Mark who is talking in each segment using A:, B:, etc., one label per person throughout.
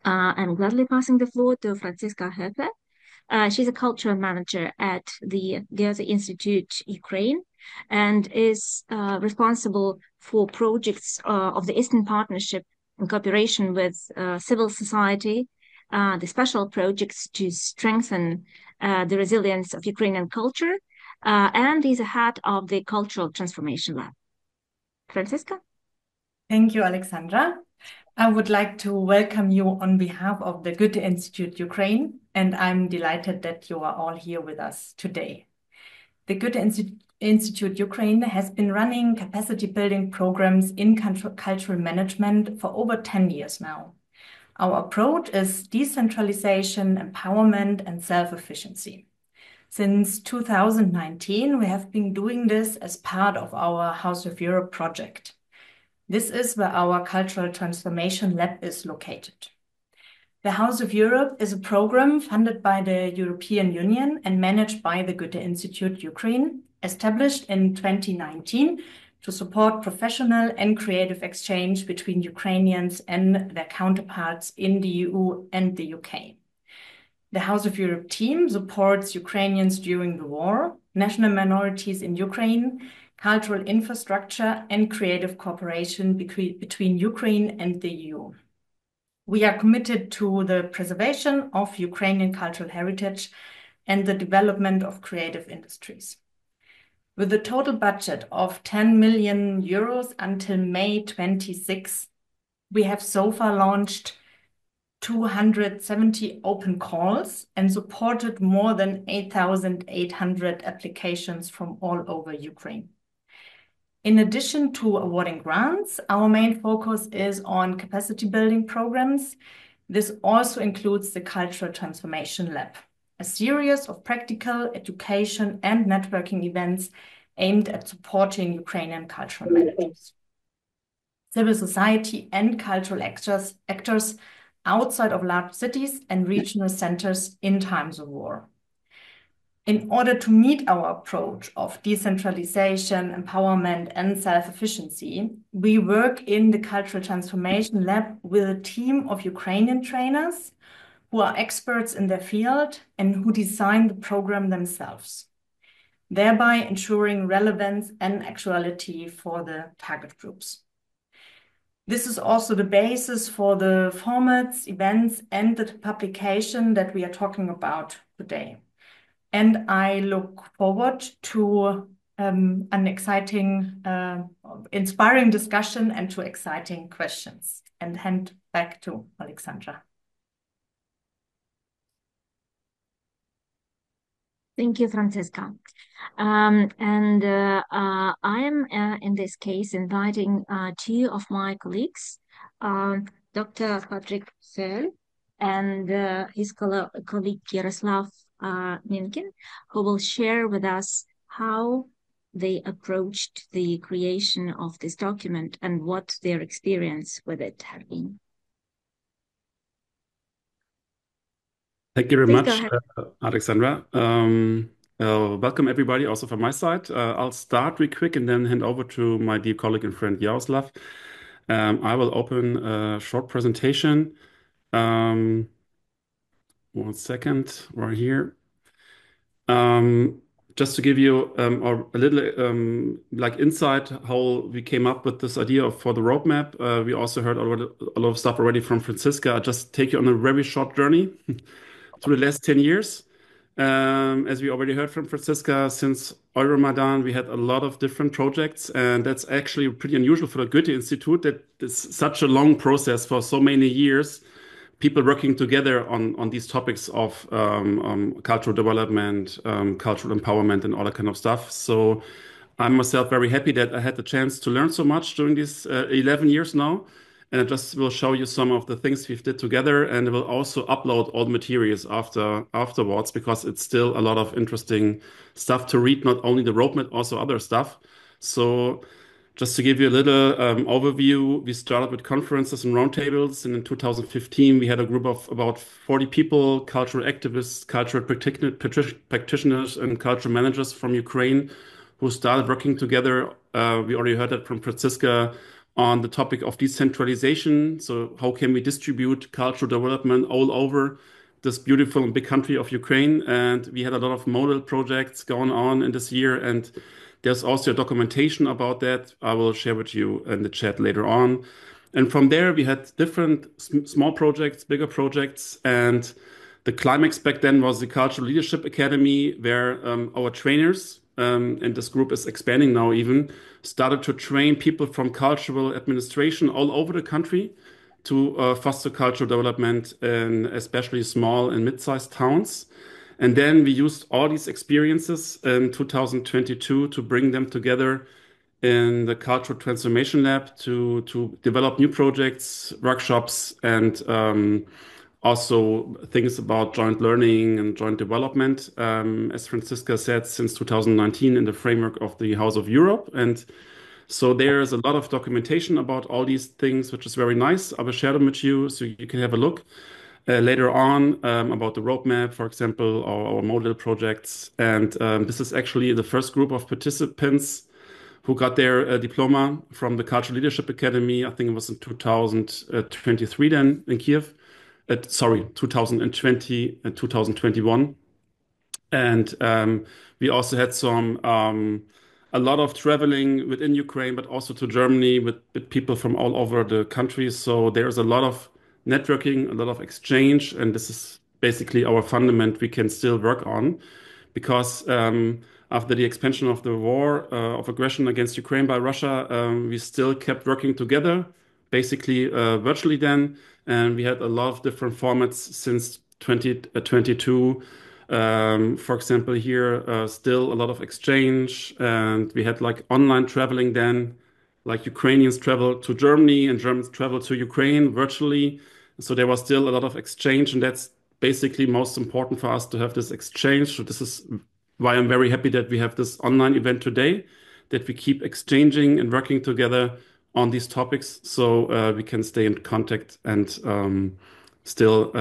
A: I'm gladly passing the floor to Franziska Höfe. She's a cultural manager at the Goethe-Institut Ukraine and is responsible for projects of the Eastern Partnership in cooperation with civil society, the special projects to strengthen the resilience of Ukrainian culture, and is a head of the Cultural Transformation Lab. Franziska?
B: Thank you, Alexandra. I would like to welcome you on behalf of the Goethe-Institut Ukraine, and I'm delighted that you are all here with us today. The Goethe-Institut Ukraine has been running capacity building programs in cultural management for over 10 years now. Our approach is decentralization, empowerment, and self-efficiency. Since 2019, we have been doing this as part of our House of Europe project. This is where our Cultural Transformation Lab is located. The House of Europe is a program funded by the European Union and managed by the Goethe-Institut Ukraine, established in 2019 to support professional and creative exchange between Ukrainians and their counterparts in the EU and the UK. The House of Europe team supports Ukrainians during the war, national minorities in Ukraine, cultural infrastructure, and creative cooperation between Ukraine and the EU. We are committed to the preservation of Ukrainian cultural heritage and the development of creative industries. With a total budget of 10 million euros until May 26, we have so far launched 270 open calls and supported more than 8,800 applications from all over Ukraine. In addition to awarding grants, our main focus is on capacity building programs. This also includes the Cultural Transformation Lab, a series of practical education and networking events aimed at supporting Ukrainian cultural managers. Civil society and cultural actors outside of large cities and regional centers in times of war. In order to meet our approach of decentralization, empowerment, and self-efficiency, we work in the Cultural Transformation Lab with a team of Ukrainian trainers who are experts in their field and who design the program themselves, thereby ensuring relevance and actuality for the target groups. This is also the basis for the formats, events, and the publication that we are talking about today. And I look forward to an exciting, inspiring discussion and to exciting questions. And hand back to Alexandra.
A: Thank you, Franziska. I am, in this case, inviting two of my colleagues, Dr. Patrick Seul and his colleague Yaroslav Minkin, who will share with us how they approached the creation of this document and what their experience with it had been.
C: Thank you very much, Alexandra. Welcome everybody, also from my side. I'll start real quick and then hand over to my dear colleague and friend Yaroslav. I will open a short presentation. 1 second, right here. Just to give you a little like insight how we came up with this idea for the roadmap. We also heard already a lot of stuff already from Franziska. I'll just take you on a very short journey through the last 10 years. As we already heard from Franziska, since Euromaidan, we had a lot of different projects, and that's actually pretty unusual for the Goethe-Institut that it's such a long process for so many years, people working together on these topics of cultural development, cultural empowerment, and all that kind of stuff. So I'm myself very happy that I had the chance to learn so much during these 11 years now. And I just will show you some of the things we've did together, and I will also upload all the materials afterwards, because it's still a lot of interesting stuff to read, not only the roadmap, also other stuff. So just to give you a little overview, we started with conferences and roundtables, and in 2015 we had a group of about 40 people, cultural activists, cultural practitioners, and cultural managers from Ukraine who started working together. We already heard that from Franziska, on the topic of decentralization. So how can we distribute cultural development all over this beautiful and big country of Ukraine? And we had a lot of model projects going on in this year. And there's also a documentation about that I will share with you in the chat later on. And from there, we had different small projects, bigger projects. And the climax back then was the Cultural Leadership Academy, where our trainers, and this group is expanding now even, started to train people from cultural administration all over the country to foster cultural development in especially small and mid-sized towns. And then we used all these experiences in 2022 to bring them together in the Cultural Transformation Lab to develop new projects, workshops, and also things about joint learning and joint development, as Franziska said, since 2019 in the framework of the House of Europe. And so there's a lot of documentation about all these things, which is very nice. I will share them with you so you can have a look later on about the roadmap, for example, our model projects. And this is actually the first group of participants who got their diploma from the Cultural Leadership Academy. I think it was in 2023 then in Kiev. 2020 and 2021. And we also had a lot of traveling within Ukraine, but also to Germany with people from all over the country. So there's a lot of networking, a lot of exchange, and this is basically our fundament we can still work on, because after the expansion of the war of aggression against Ukraine by Russia, we still kept working together, basically virtually then. And we had a lot of different formats since 2022. For example, here, still a lot of exchange. And we had like online traveling then, like Ukrainians travel to Germany and Germans travel to Ukraine virtually. So there was still a lot of exchange. And that's basically most important for us to have this exchange. So this is why I'm very happy that we have this online event today, that we keep exchanging and working together on these topics, so we can stay in contact and still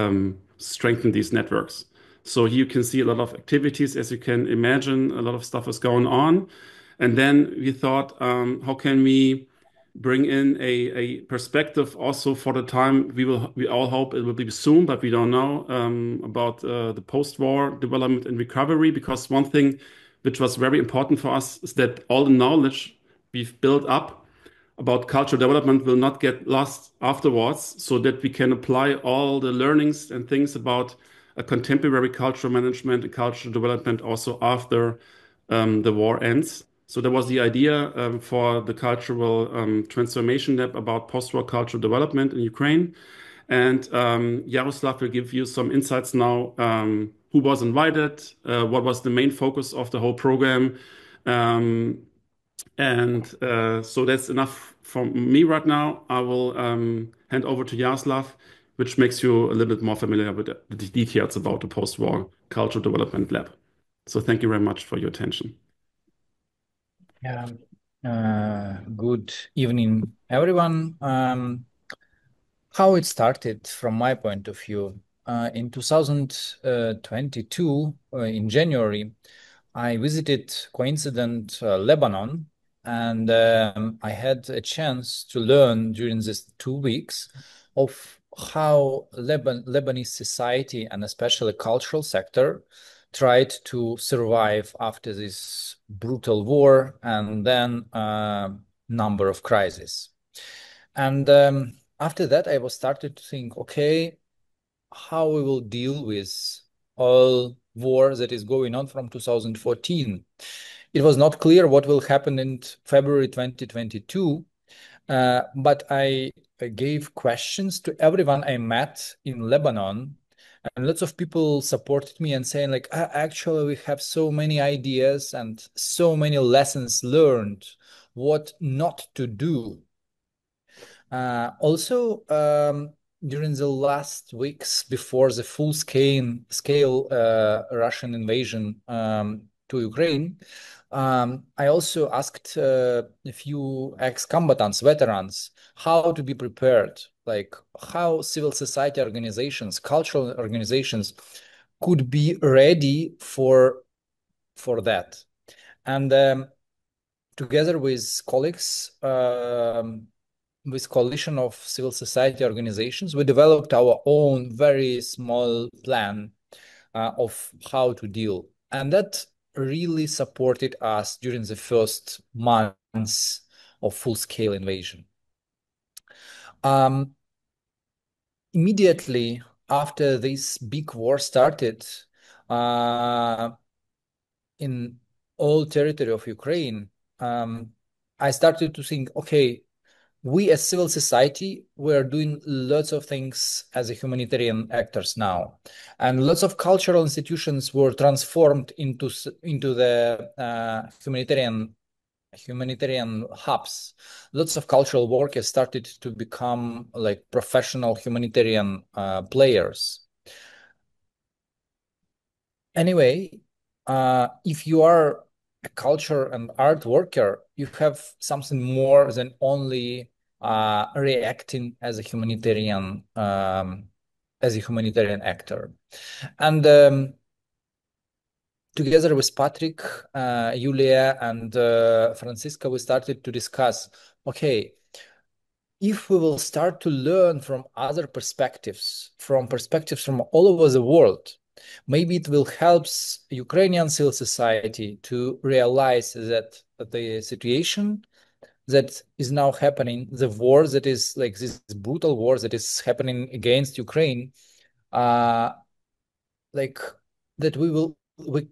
C: strengthen these networks. So here you can see a lot of activities, as you can imagine, a lot of stuff is going on. And then we thought, how can we bring in a perspective also for the time we all hope it will be soon, but we don't know, about the post-war development and recovery, because one thing which was very important for us is that all the knowledge we've built up about cultural development will not get lost afterwards, so that we can apply all the learnings and things about a contemporary cultural management and cultural development also after the war ends. So that was the idea for the Cultural Transformation Lab about post-war cultural development in Ukraine. And Jaroslav will give you some insights now, who was invited, what was the main focus of the whole program. So that's enough from me right now. I will hand over to Jaroslav, which makes you a little bit more familiar with the details about the post-war cultural development lab. So thank you very much for your attention.
D: Yeah. Good evening, everyone. How it started from my point of view. In 2022, in January, I visited coincident Lebanon, and I had a chance to learn during these 2 weeks of how Lebanese society, and especially cultural sector, tried to survive after this brutal war and then number of crises. And after that, I was started to think, okay, how we will deal with all war that is going on from 2014. It was not clear what will happen in February 2022, but I gave questions to everyone I met in Lebanon, and lots of people supported me and saying like, actually, we have so many ideas and so many lessons learned, what not to do. Also, during the last weeks before the full-scale Russian invasion to Ukraine, I also asked a few ex-combatants, veterans, how to be prepared, like how civil society organizations, cultural organizations could be ready for that. And together with colleagues, with coalition of civil society organizations, we developed our own very small plan of how to deal. And that really supported us during the first months of full-scale invasion. Immediately after this big war started in all territory of Ukraine, I started to think, okay, we as civil society, we're doing lots of things as a humanitarian actors now. And lots of cultural institutions were transformed into the humanitarian hubs. Lots of cultural workers started to become like professional humanitarian players. Anyway, if you are a culture and art worker, you have something more than only reacting as a humanitarian actor. And together with Patrick, Julia, and Francisca, we started to discuss, okay, if we will start to learn from other perspectives, from all over the world, maybe it will help Ukrainian civil society to realize that the situation that is now happening, the war that is like this brutal war that is happening against Ukraine, like that we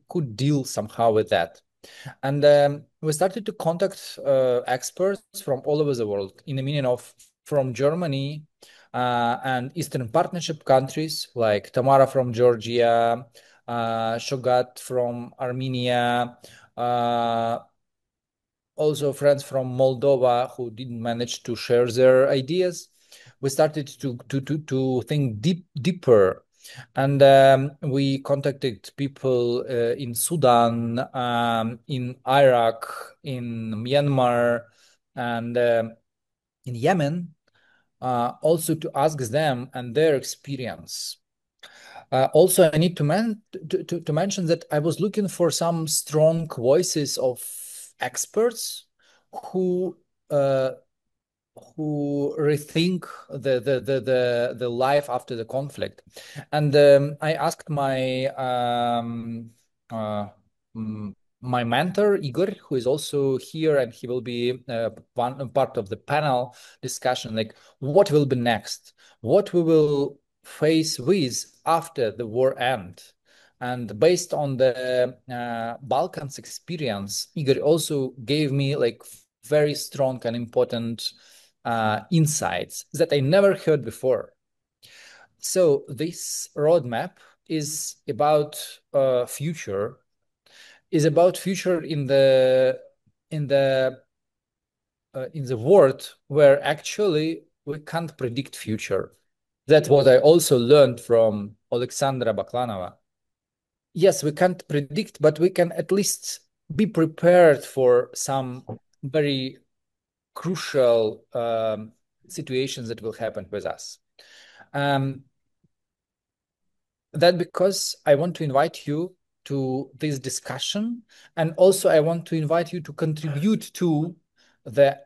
D: could deal somehow with that. And we started to contact experts from all over the world, in the meaning of from Germany and Eastern Partnership countries like Tamara from Georgia, Shogat from Armenia, also friends from Moldova who didn't manage to share their ideas. We started to think deeper. And we contacted people in Sudan, in Iraq, in Myanmar, and in Yemen, also to ask them and their experience. Also, I need to mention that I was looking for some strong voices of experts who rethink the life after the conflict. And I asked my my mentor Igor, who is also here, and he will be one part of the panel discussion, like what will be next, what we will face with after the war end. And based on the Balkans experience, Igor also gave me like very strong and important insights that I never heard before. So this roadmap is about future, in the world where actually we can't predict future. That's what I also learned from Alexandra Baklanova. Yes, we can't predict, but we can at least be prepared for some very crucial situations that will happen with us. That because I want to invite you to this discussion, and also I want to invite you to contribute to the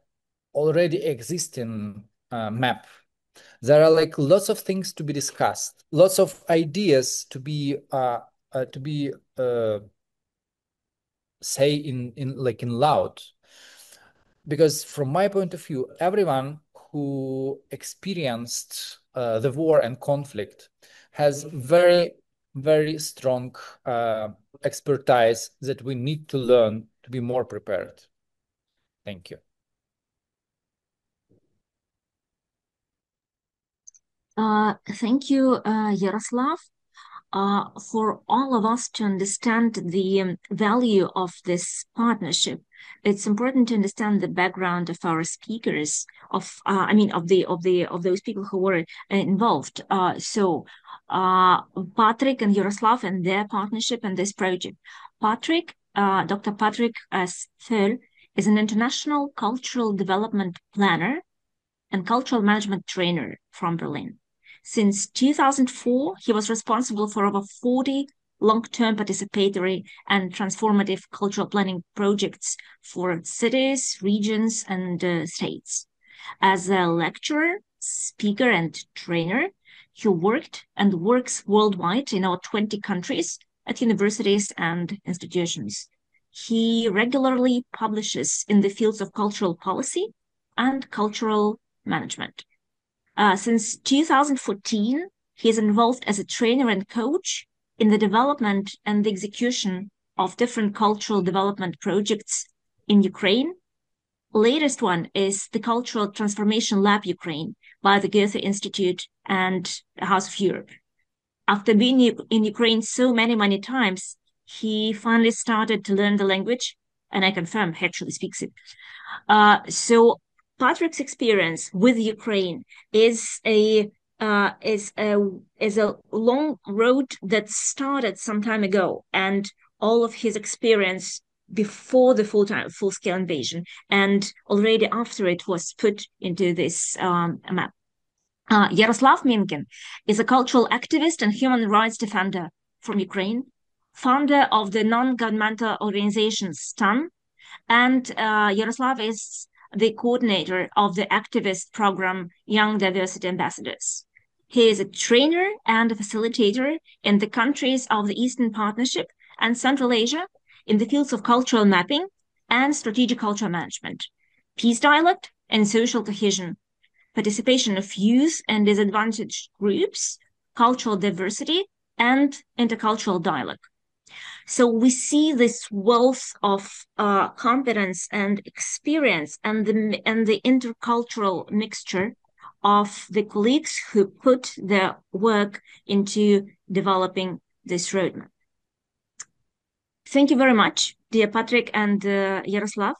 D: already existing map. There are like lots of things to be discussed, lots of ideas to be say in loud. Because from my point of view, everyone who experienced the war and conflict has very, very strong expertise that we need to learn to be more prepared. Thank you.
A: Thank you, Yaroslav. For all of us to understand the value of this partnership, it's important to understand the background of our speakers, of those people who were involved. So Patrick and Yaroslav and their partnership and this project. Patrick, Dr. Patrick Föll, is an international cultural development planner and cultural management trainer from Berlin. Since 2004, he was responsible for over 40 long-term participatory and transformative cultural planning projects for cities, regions, and states. As a lecturer, speaker, and trainer, he worked and works worldwide in over 20 countries at universities and institutions. He regularly publishes in the fields of cultural policy and cultural management. Since 2014, he is involved as a trainer and coach in the development and the execution of different cultural development projects in Ukraine. Latest one is the Cultural Transformation Lab Ukraine by the Goethe-Institut and the House of Europe. After being in Ukraine so many times, he finally started to learn the language, and I confirm he actually speaks it. So Patrick's experience with Ukraine is a long road that started some time ago, and all of his experience before the full-scale invasion, and already after it was put into this map. Yaroslav Minkin is a cultural activist and human rights defender from Ukraine, founder of the non-governmental organization STAN, and Yaroslav is the coordinator of the activist program Young Diversity Ambassadors. He is a trainer and a facilitator in the countries of the Eastern Partnership and Central Asia in the fields of cultural mapping and strategic cultural management, peace dialogue and social cohesion, participation of youth and disadvantaged groups, cultural diversity, and intercultural dialogue. So we see this wealth of competence and experience and the intercultural mixture of the colleagues who put their work into developing this roadmap. Thank you very much, dear Patrick and Yaroslav.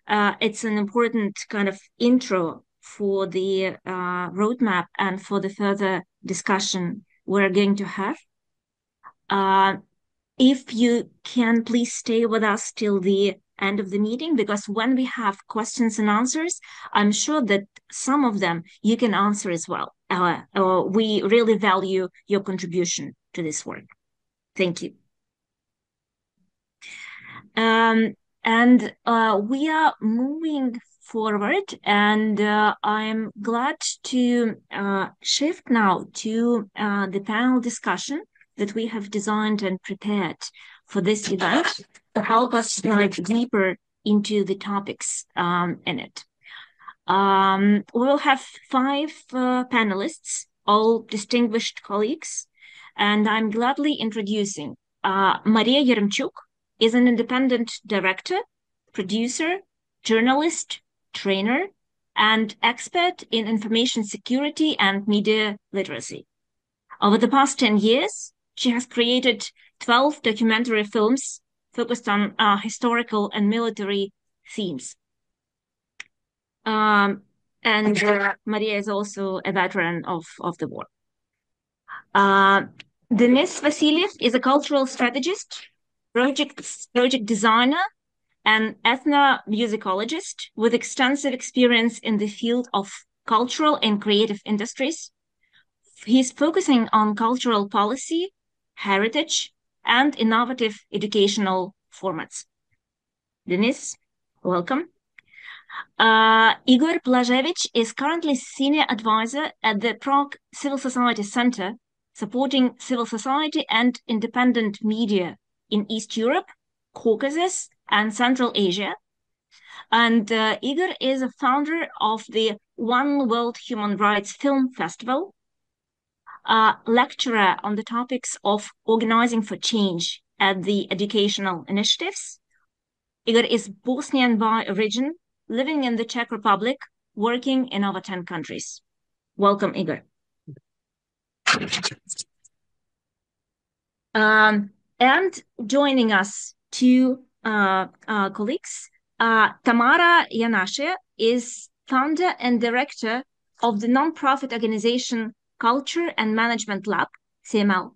A: It's an important kind of intro for the roadmap and for the further discussion we're going to have. If you can, please stay with us till the end of the meeting, because when we have questions and answers, I'm sure that some of them you can answer as well. We really value your contribution to this work. Thank you. And we are moving forward, and I'm glad to shift now to the panel discussion that we have designed and prepared for this event to help us dive deeper into the topics in it. We'll have 5 panelists, all distinguished colleagues, and I'm gladly introducing Maria Yeremchuk is an independent director, producer, journalist, trainer, and expert in information security and media literacy. Over the past 10 years, she has created 12 documentary films focused on historical and military themes. And Maria is also a veteran of the war. Denis Vasilyev is a cultural strategist, project designer, and ethnomusicologist with extensive experience in the field of cultural and creative industries. He's focusing on cultural policy, heritage, and innovative educational formats. Denis, welcome. Igor Blazevich is currently senior advisor at the Prague Civil Society Center, supporting civil society and independent media in East Europe, Caucasus, and Central Asia. And Igor is a founder of the One World Human Rights Film Festival, lecturer on the topics of organizing for change at the educational initiatives. Igor is Bosnian by origin, living in the Czech Republic, working in over 10 countries. Welcome, Igor. And joining us, 2 colleagues, Tamara Yanashia is founder and director of the nonprofit organization Culture and Management Lab, CML,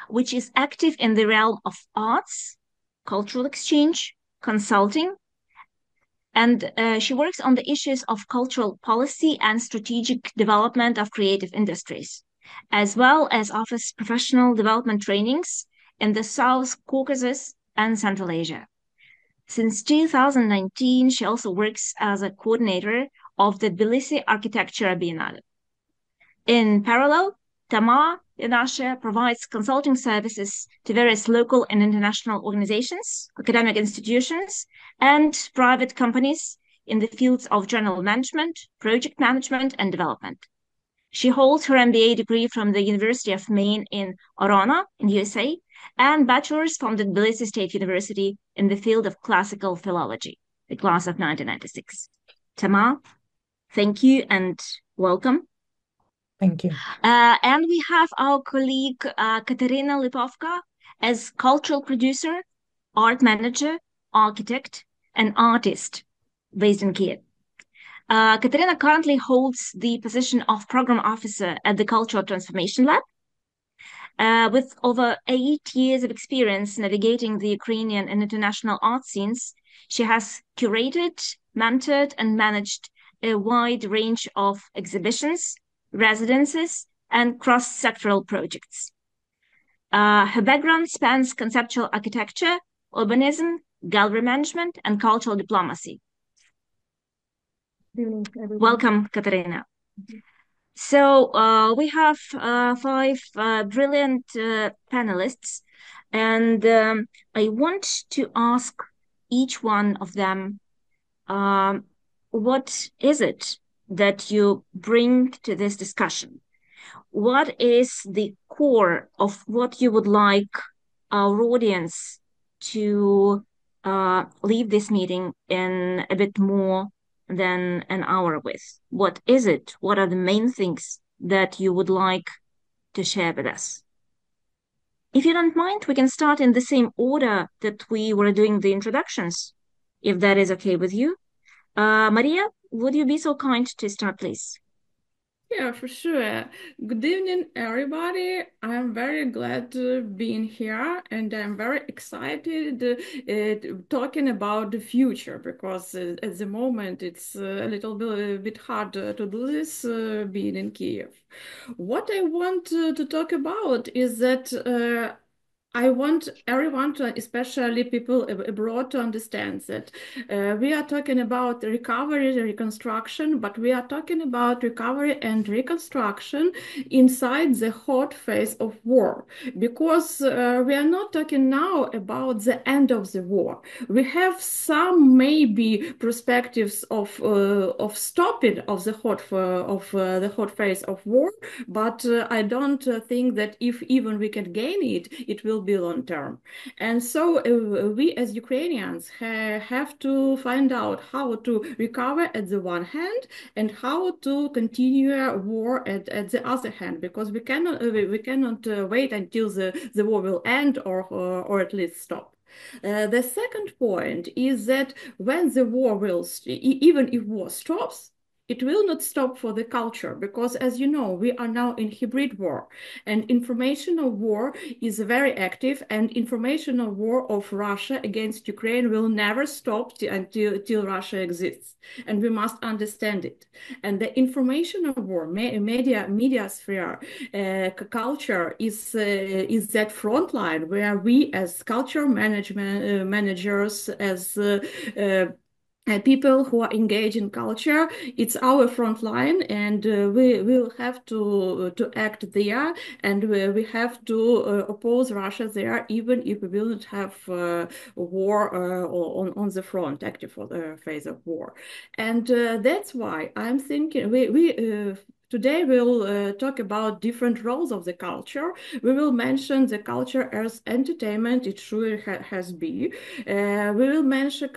A: which is active in the realm of arts, cultural exchange, consulting, and she works on the issues of cultural policy and strategic development of creative industries, as well as offers professional development trainings in the South Caucasus and Central Asia. Since 2019, she also works as a coordinator of the Tbilisi Architecture Biennale. In parallel, Tamar Yanashe provides consulting services to various local and international organizations, academic institutions, and private companies in the fields of general management, project management, and development. She holds her MBA degree from the University of Maine in Orona in USA and bachelor's from the Tbilisi State University in the field of classical philology, the class of 1996. Tamar, thank you and welcome.
E: Thank you.
A: And we have our colleague Katerina Lipovka as cultural producer, art manager, architect, and artist based in Kiev. Katerina currently holds the position of program officer at the Cultural Transformation Lab. With over 8 years of experience navigating the Ukrainian and international art scenes, she has curated, mentored, and managed a wide range of exhibitions, residences, and cross-sectoral projects. Her background spans conceptual architecture, urbanism, gallery management, and cultural diplomacy. Welcome, Katerina. So we have 5 brilliant panelists, and I want to ask each one of them, what is it that you bring to this discussion? What is the core of what you would like our audience to leave this meeting in a bit more than an hour with? What is it? What are the main things that you would like to share with us? If you don't mind, we can start in the same order that we were doing the introductions, if that is okay with you. Maria, would you be so kind to start, please?
F: Yeah, for sure. Good evening, everybody. I'm very glad to be here, and I'm very excited talking about the future, because at the moment it's a little bit hard to do this being in Kiev. What I want to talk about is that I want everyone to, especially people abroad, to understand that we are talking about recovery and reconstruction, but we are talking about recovery and reconstruction inside the hot phase of war, because we are not talking now about the end of the war. We have some maybe perspectives of stopping of the hot phase of war, but I don't think that if even we can gain it, it will be long term. And so we as Ukrainians have to find out how to recover at the one hand and how to continue war at the other hand, because we cannot wait until the war will end or at least stop. The second point is that when the war will, even if war stops, it will not stop for the culture, because, as you know, we are now in hybrid war, and informational war is very active, and informational war of Russia against Ukraine will never stop until Russia exists, and we must understand it. And the informational war, media sphere, culture is that front line where we as culture managers, as people who are engaged in culture, it's our front line, and we will have to act there, and we have to oppose Russia there, even if we will not have war on the front, active phase of war. And that's why I'm thinking today we'll talk about different roles of the culture. We will mention the culture as entertainment, it sure has been. We will mention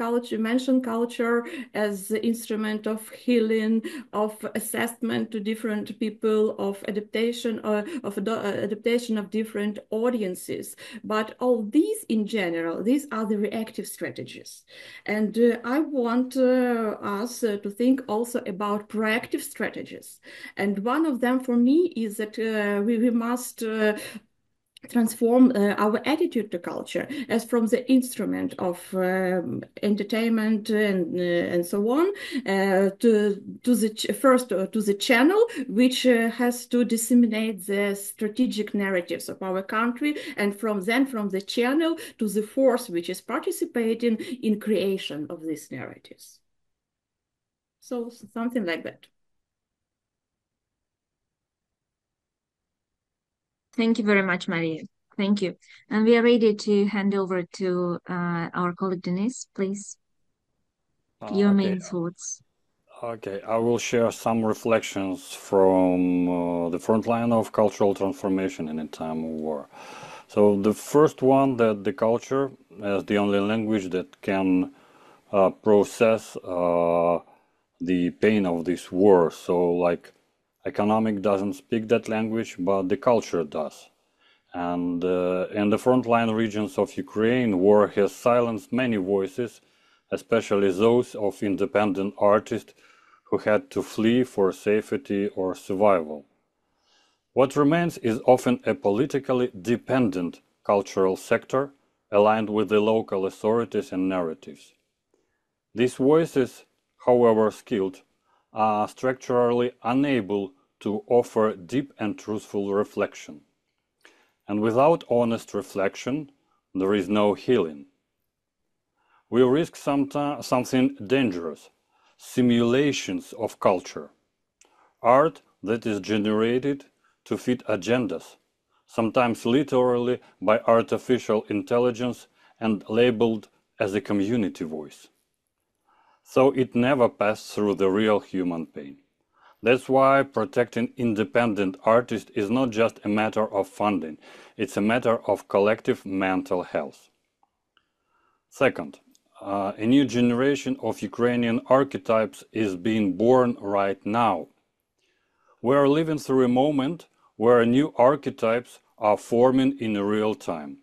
F: culture as the instrument of healing, of assessment to different people, of adaptation of different audiences. But all these in general, these are the reactive strategies. And I want us to think also about proactive strategies. And one of them for me is that we must transform our attitude to culture as from the instrument of entertainment and so on to the channel which has to disseminate the strategic narratives of our country, and from the channel to the force which is participating in creation of these narratives. So something like that.
A: Thank you very much, Maria. Thank you. And we are ready to hand over to our colleague Denise, please. Your main thoughts.
E: Okay, I will share some reflections from the front line of cultural transformation in a time of war. So the first one, that the culture as the only language that can process the pain of this war. So like economic doesn't speak that language, but the culture does. And in the frontline regions of Ukraine, war has silenced many voices, especially those of independent artists who had to flee for safety or survival. What remains is often a politically dependent cultural sector aligned with the local authorities and narratives. These voices, however skilled, are structurally unable to offer deep and truthful reflection. And without honest reflection, there is no healing. We risk something dangerous, simulations of culture, art that is generated to fit agendas, sometimes literally by artificial intelligence and labeled as a community voice. So it never passed through the real human pain. That's why protecting independent artists is not just a matter of funding, it's a matter of collective mental health. Second, a new generation of Ukrainian archetypes is being born right now. We are living through a moment where new archetypes are forming in real time,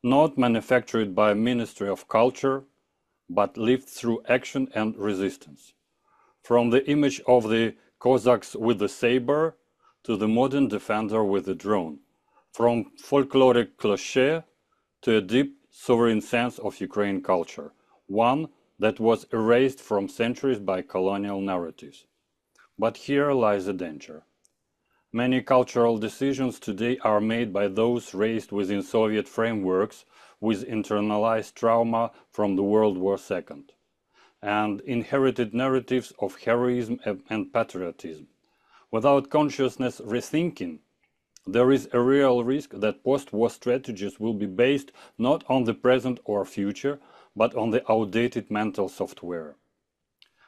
E: not manufactured by Ministry of Culture, but lived through action and resistance. From the image of the Cossacks with the saber to the modern defender with the drone, from folkloric cliché to a deep sovereign sense of Ukrainian culture, one that was erased from centuries by colonial narratives. But here lies a danger. Many cultural decisions today are made by those raised within Soviet frameworks with internalized trauma from the World War II and inherited narratives of heroism and patriotism. Without consciousness rethinking, there is a real risk that post-war strategies will be based not on the present or future, but on the outdated mental software.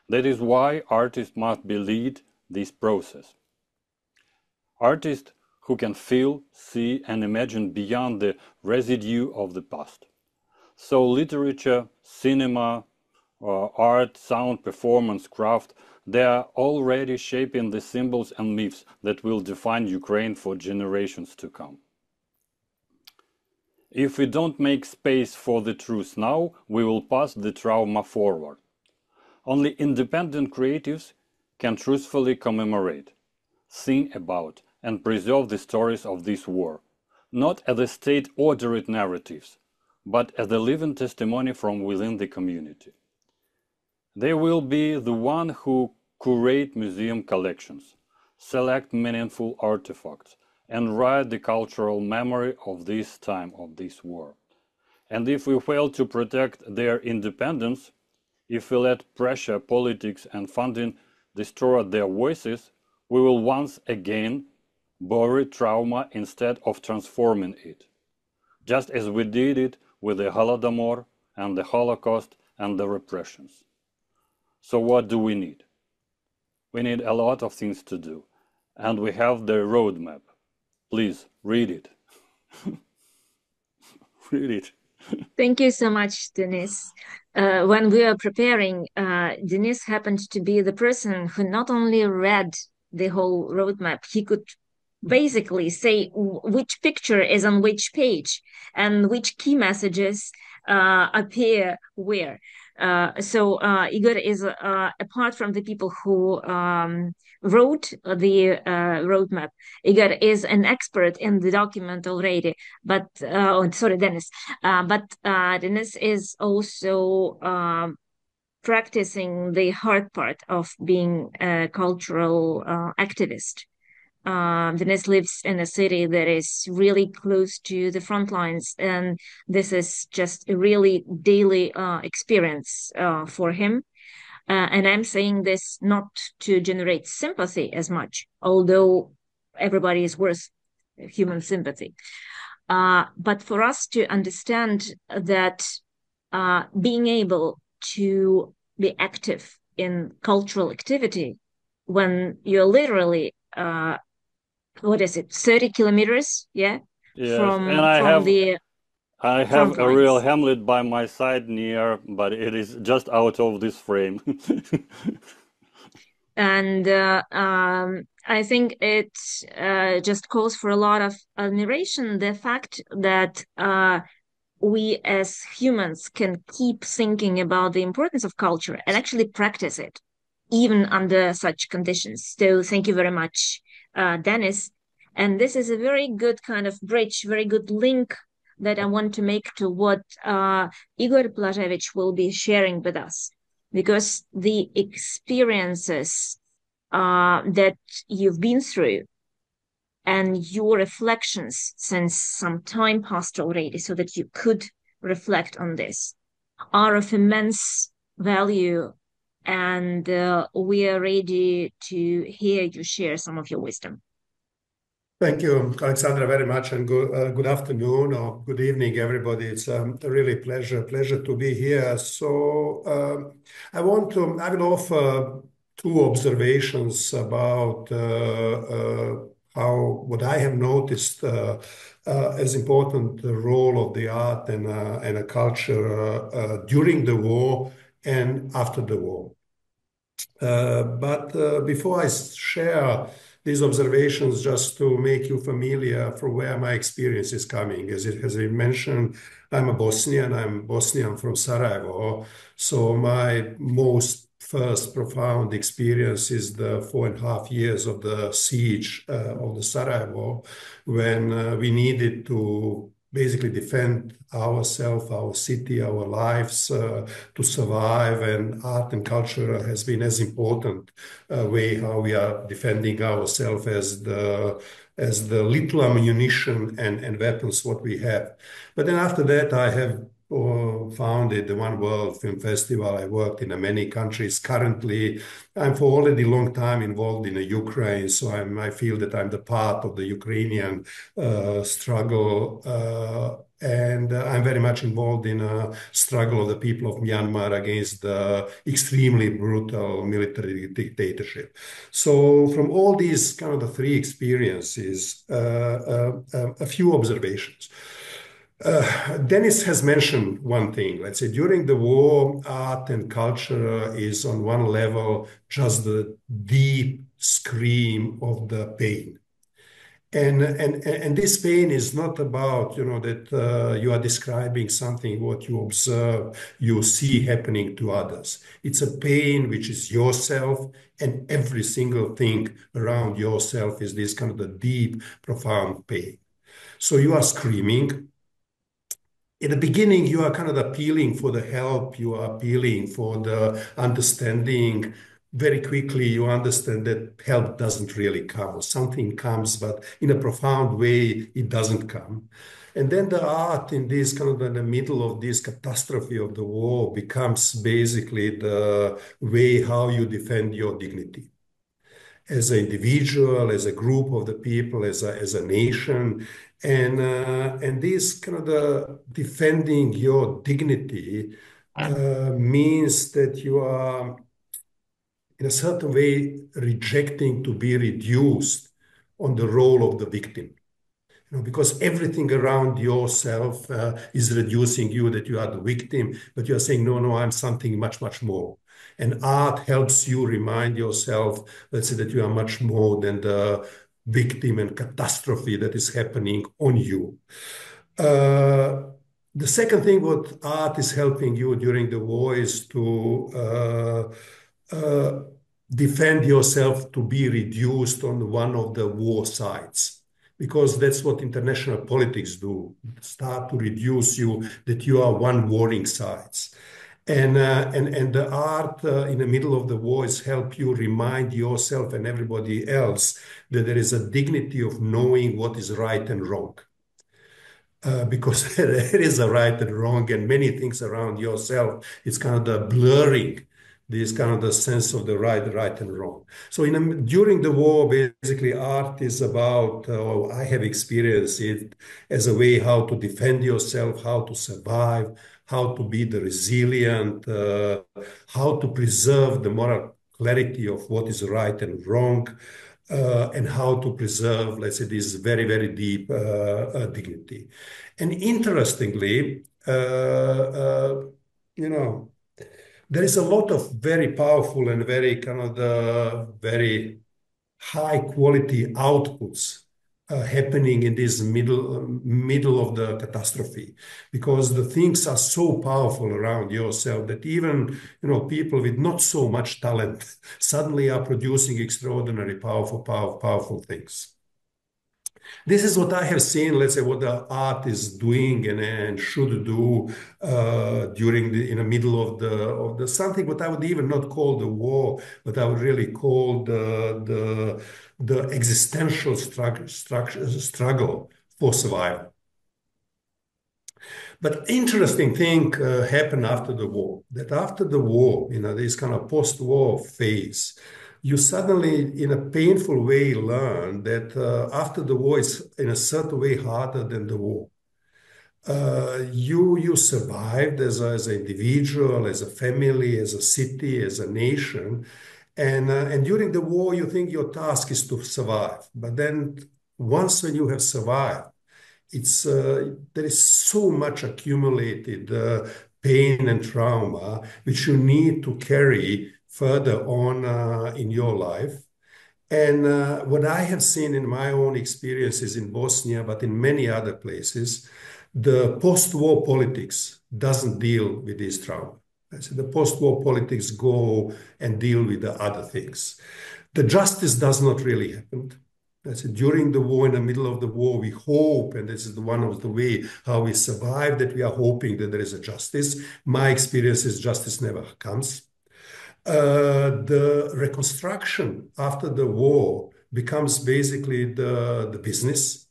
E: That is why artists must lead this process. Artists who can feel, see, and imagine beyond the residue of the past. So literature, cinema, art, sound, performance, craft, they are already shaping the symbols and myths that will define Ukraine for generations to come. If we don't make space for the truth now, we will pass the trauma forward. Only independent creatives can truthfully commemorate, think about, and preserve the stories of this war, not as the state-ordered narratives, but as a living testimony from within the community. They will be the one who curate museum collections, select meaningful artifacts, and write the cultural memory of this time, of this war. And if we fail to protect their independence, if we let pressure, politics, and funding destroy their voices, we will once again bury trauma instead of transforming it, just as we did it with the Holodomor and the Holocaust and the repressions. So what do we need? We need a lot of things to do, and we have the roadmap. Please read it. Read it.
A: Thank you so much, Denise. When we were preparing, Denise happened to be the person who not only read the whole roadmap, he could basically say which picture is on which page and which key messages appear where. So Igor is, apart from the people who wrote the roadmap, Igor is an expert in the document already. But sorry, Dennis. But Dennis is also practicing the hard part of being a cultural activist. Denise lives in a city that is really close to the front lines, and this is just a really daily experience for him. And I'm saying this not to generate sympathy as much, although everybody is worth human sympathy. But for us to understand that being able to be active in cultural activity when you're literally, 30 kilometers,
E: Yes,
A: from
E: and I have
A: the
E: I
A: front
E: have a real
A: lines.
E: Hamlet by my side near, but it is just out of this frame.
A: And I think it just calls for a lot of admiration, the fact that we as humans can keep thinking about the importance of culture and actually practice it, even under such conditions. So thank you very much, Dennis. And this is a very good kind of bridge, very good link that I want to make to what Igor Blažević will be sharing with us, because the experiences that you've been through and your reflections since some time passed already, so that you could reflect on this, are of immense value. And we are ready to hear you share some of your wisdom.
G: Thank you, Alexandra, very much, and good afternoon or good evening, everybody. It's a really pleasure to be here. So I will offer two observations about what I have noticed as important role of the art and a culture during the war and after the war. But before I share these observations, just to make you familiar for where my experience is coming. As it has been mentioned, I'm a Bosnian. I'm Bosnian from Sarajevo. So my most first profound experience is the 4.5 years of the siege of the Sarajevo, when we needed to basically defend ourselves, our city, our lives to survive, and art and culture has been as important way how we are defending ourselves as the little ammunition and weapons what we have. But then after that, I have founded the One World Film Festival. I worked in many countries. Currently, I'm for already long time involved in the Ukraine, so I feel that I'm the part of the Ukrainian struggle, and I'm very much involved in a struggle of the people of Myanmar against the extremely brutal military dictatorship. So from all these kind of the three experiences, a few observations. Dennis has mentioned one thing. Let's say during the war, art and culture is on one level just the deep scream of the pain. And this pain is not about, that you are describing something, what you observe, you see happening to others. It's a pain which is yourself, and every single thing around yourself is this kind of the deep, profound pain. So you are screaming. In the beginning, you are kind of appealing for the help, you are appealing for the understanding. Very quickly, you understand that help doesn't really come. Something comes, but in a profound way, it doesn't come. And then the art in this kind of in the middle of this catastrophe of the war becomes basically the way how you defend your dignity. As an individual, as a group of the people, as a nation. And this kind of the defending your dignity means that you are in a certain way rejecting to be reduced on the role of the victim. Because everything around yourself is reducing you, that you are the victim, but you are saying, no, I'm something much, much more. And art helps you remind yourself, let's say, that you are much more than the victim and catastrophe that is happening on you. The second thing what art is helping you during the war is to defend yourself, to be reduced on one of the war sides. Because that's what international politics do, start to reduce you, that you are one warring sides. And the art in the middle of the war is help you remind yourself and everybody else that there is a dignity of knowing what is right and wrong. Because there is a right and wrong and many things around yourself. It's kind of the blurring this kind of the sense of the right and wrong. So during the war, basically art is about, I have experienced it as a way how to defend yourself, how to survive, how to be the resilient, how to preserve the moral clarity of what is right and wrong, and how to preserve, let's say, this very, very deep dignity. And interestingly, there is a lot of very powerful and very kind of the very high quality outputs happening in this middle of the catastrophe, because the things are so powerful around yourself that even people with not so much talent suddenly are producing extraordinary powerful things. This is what I have seen, let's say, what the art is doing and should do in the middle of the something what I would even not call the war, but I would really call the existential struggle for survival. But interesting thing happened after the war. That after the war, this kind of post-war phase, you suddenly, in a painful way, learn that after the war is in a certain way harder than the war. You survived as an individual, as a family, as a city, as a nation, and during the war you think your task is to survive. But then once when you have survived, there is so much accumulated pain and trauma which you need to carry further on in your life. And what I have seen in my own experiences in Bosnia, but in many other places, the post-war politics doesn't deal with this trauma. So the post-war politics go and deal with the other things. The justice does not really happen. During the war, in the middle of the war, we hope, and this is one of the way how we survive, that we are hoping that there is a justice. My experience is justice never comes. The reconstruction after the war becomes basically the business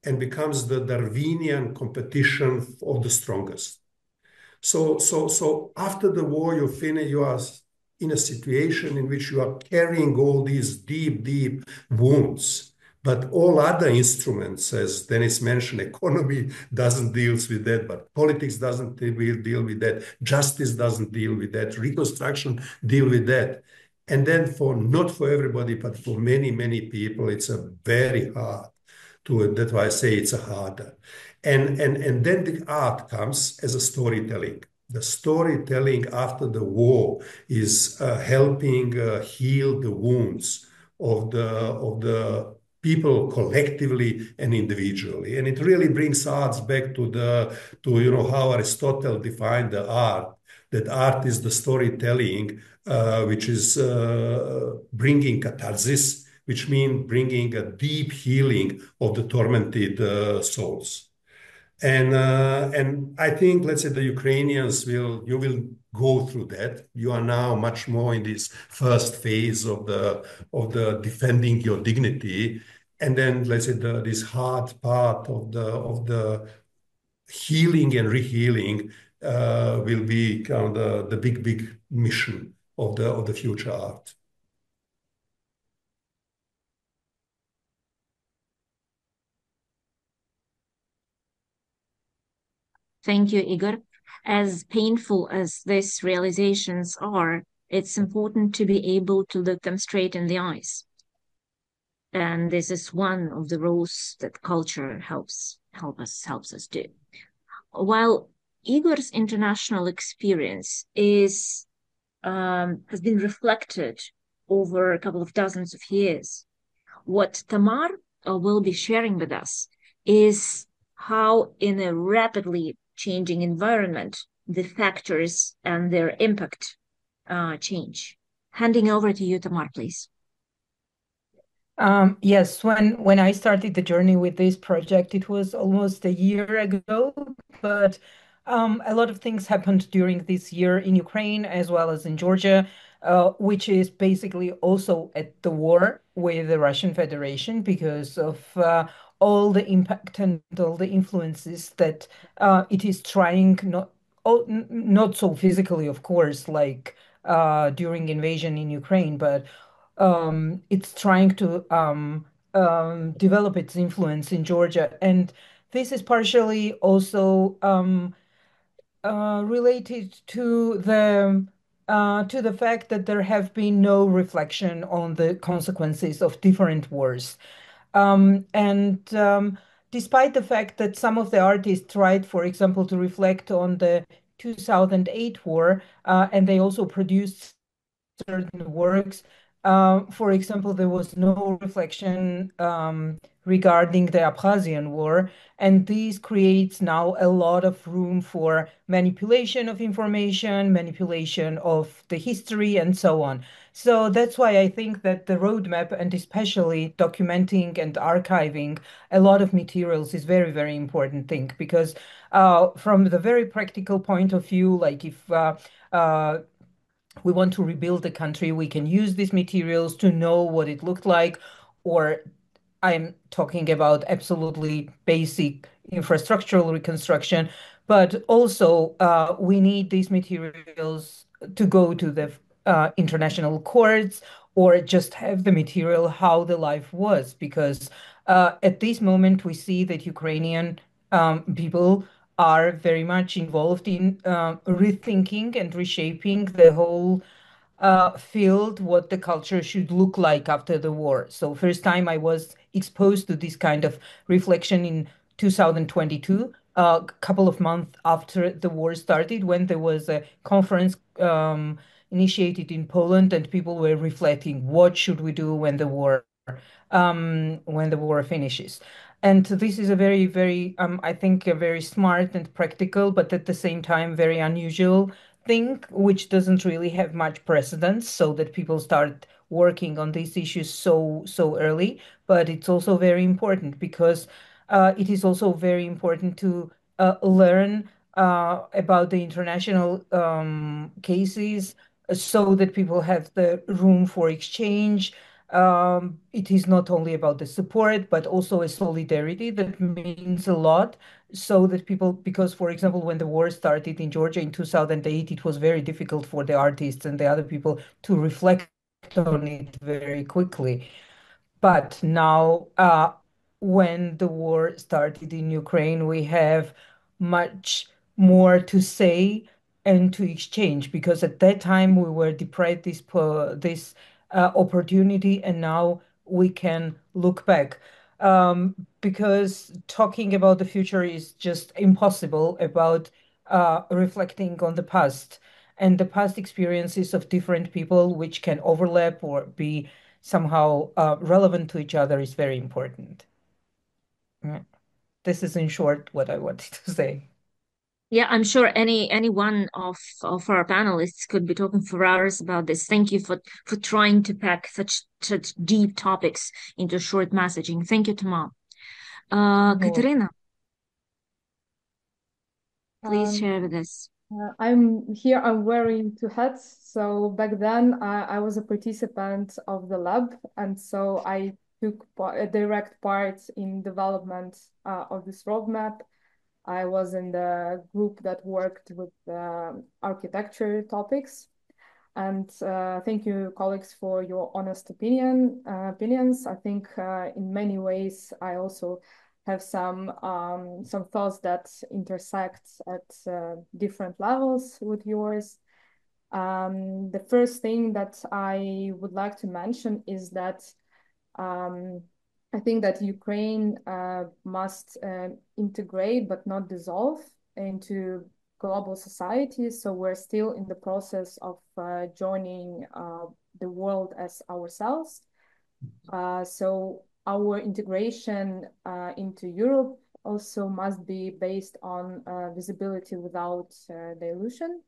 G: and becomes the Darwinian competition of the strongest. So after the war, you are in a situation in which you are carrying all these deep wounds. But all other instruments, as Dennis mentioned, economy doesn't deal with that, but politics doesn't deal with that, justice doesn't deal with that, reconstruction deal with that. And then not for everybody, but for many, many people, it's a very hard that's why I say it's a harder. And then the art comes as a storytelling. The storytelling after the war is helping heal the wounds of the people collectively and individually. And it really brings arts back to how Aristotle defined the art, that art is the storytelling, which is bringing catharsis, which means bringing a deep healing of the tormented souls. And I think, let's say, the Ukrainians you will go through that. You are now much more in this first phase of the defending your dignity, and then, let's say, this hard part of the healing and rehealing will be kind of the big mission of the future art.
A: Thank you, Igor. As painful as these realizations are, it's important to be able to look them straight in the eyes. And this is one of the roles that culture helps us do. While Igor's international experience has been reflected over a couple of dozens of years, what Tamar will be sharing with us is how, in a rapidly changing environment, the factors and their impact change. Handing over to you, Tamar, please.
H: Yes, when I started the journey with this project, it was almost a year ago, but a lot of things happened during this year in Ukraine as well as in Georgia, which is basically also at the war with the Russian Federation because of all the impact and all the influences that it is trying, not so physically, of course, like during invasion in Ukraine, but it's trying to develop its influence in Georgia. And this is partially also related to the fact that there have been no reflection on the consequences of different wars. And despite the fact that some of the artists tried, for example, to reflect on the 2008 war, and they also produced certain works. For example, there was no reflection regarding the Abkhazian war, and this creates now a lot of room for manipulation of information, manipulation of the history, and so on. So that's why I think that the roadmap, and especially documenting and archiving a lot of materials, is very, very important thing, because from the very practical point of view, like if we want to rebuild the country, we can use these materials to know what it looked like, or I'm talking about absolutely basic infrastructural reconstruction, but also we need these materials to go to the international courts, or just have the material how the life was, because at this moment we see that Ukrainian people are very much involved in rethinking and reshaping the whole field, what the culture should look like after the war. So first time I was exposed to this kind of reflection in 2022, a couple of months after the war started, when there was a conference initiated in Poland, and people were reflecting, what should we do when the war finishes. And this is a very, very, I think, a very smart and practical, but at the same time, very unusual thing, which doesn't really have much precedence, so that people start working on these issues so early. But it's also very important, because it is also very important to learn about the international cases, so that people have the room for exchange. It is not only about the support, but also a solidarity that means a lot, so that people, because, for example, when the war started in Georgia in 2008, it was very difficult for the artists and the other people to reflect on it very quickly. But now, when the war started in Ukraine, we have much more to say and to exchange, because at that time we were deprived this opportunity, and now we can look back. Because talking about the future is just impossible about reflecting on the past, and the past experiences of different people, which can overlap or be somehow relevant to each other, is very important. Yeah. This is in short what I wanted to say.
A: Yeah, I'm sure any one of our panelists could be talking for hours about this. Thank you for trying to pack such deep topics into short messaging. Thank you, Tama. Katerina, please share with us.
I: I'm here, I'm wearing two hats. So back then I was a participant of the lab, and so I took a direct part in development of this roadmap. I was in the group that worked with architecture topics. And thank you, colleagues, for your honest opinions. I think in many ways I also have some thoughts that intersect at different levels with yours. The first thing that I would like to mention is that I think that Ukraine must integrate but not dissolve into global society. So we're still in the process of joining the world as ourselves. So our integration into Europe also must be based on visibility without dilution.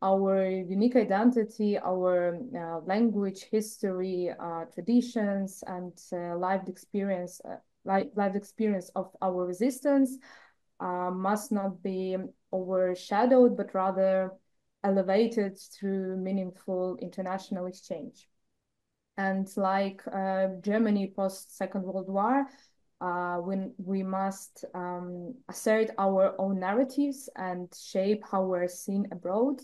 I: Our unique identity, our language, history, traditions, and lived experience of our resistance must not be overshadowed, but rather elevated through meaningful international exchange. And like Germany post Second World War, when we must assert our own narratives and shape how we're seen abroad.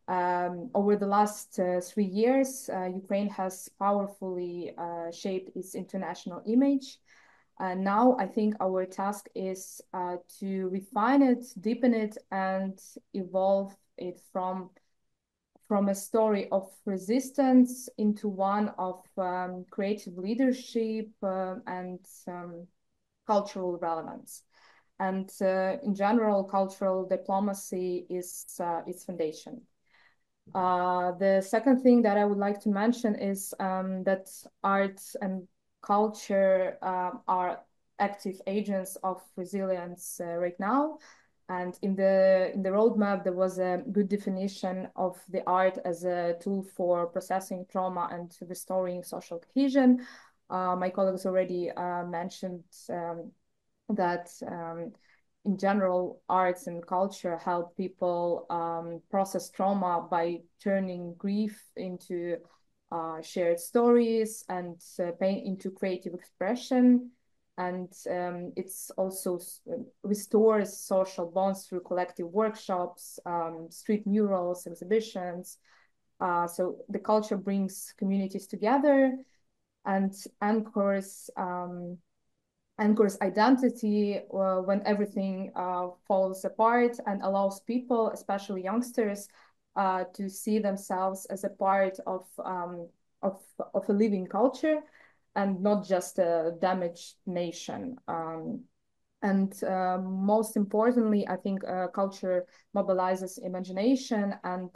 I: Over the last 3 years, Ukraine has powerfully shaped its international image. Now, I think our task is to refine it, deepen it, and evolve it from a story of resistance into one of creative leadership and cultural relevance. And in general, cultural diplomacy is its foundation. The second thing that I would like to mention is that art and culture are active agents of resilience right now. And in the roadmap, there was a good definition of the art as a tool for processing trauma and restoring social cohesion. My colleagues already mentioned that in general, arts and culture help people process trauma by turning grief into shared stories and pain into creative expression. And it's also restores social bonds through collective workshops, street murals, exhibitions. So the culture brings communities together and anchors identity when everything falls apart, and allows people, especially youngsters, to see themselves as a part of a living culture and not just a damaged nation. And most importantly, I think culture mobilizes imagination and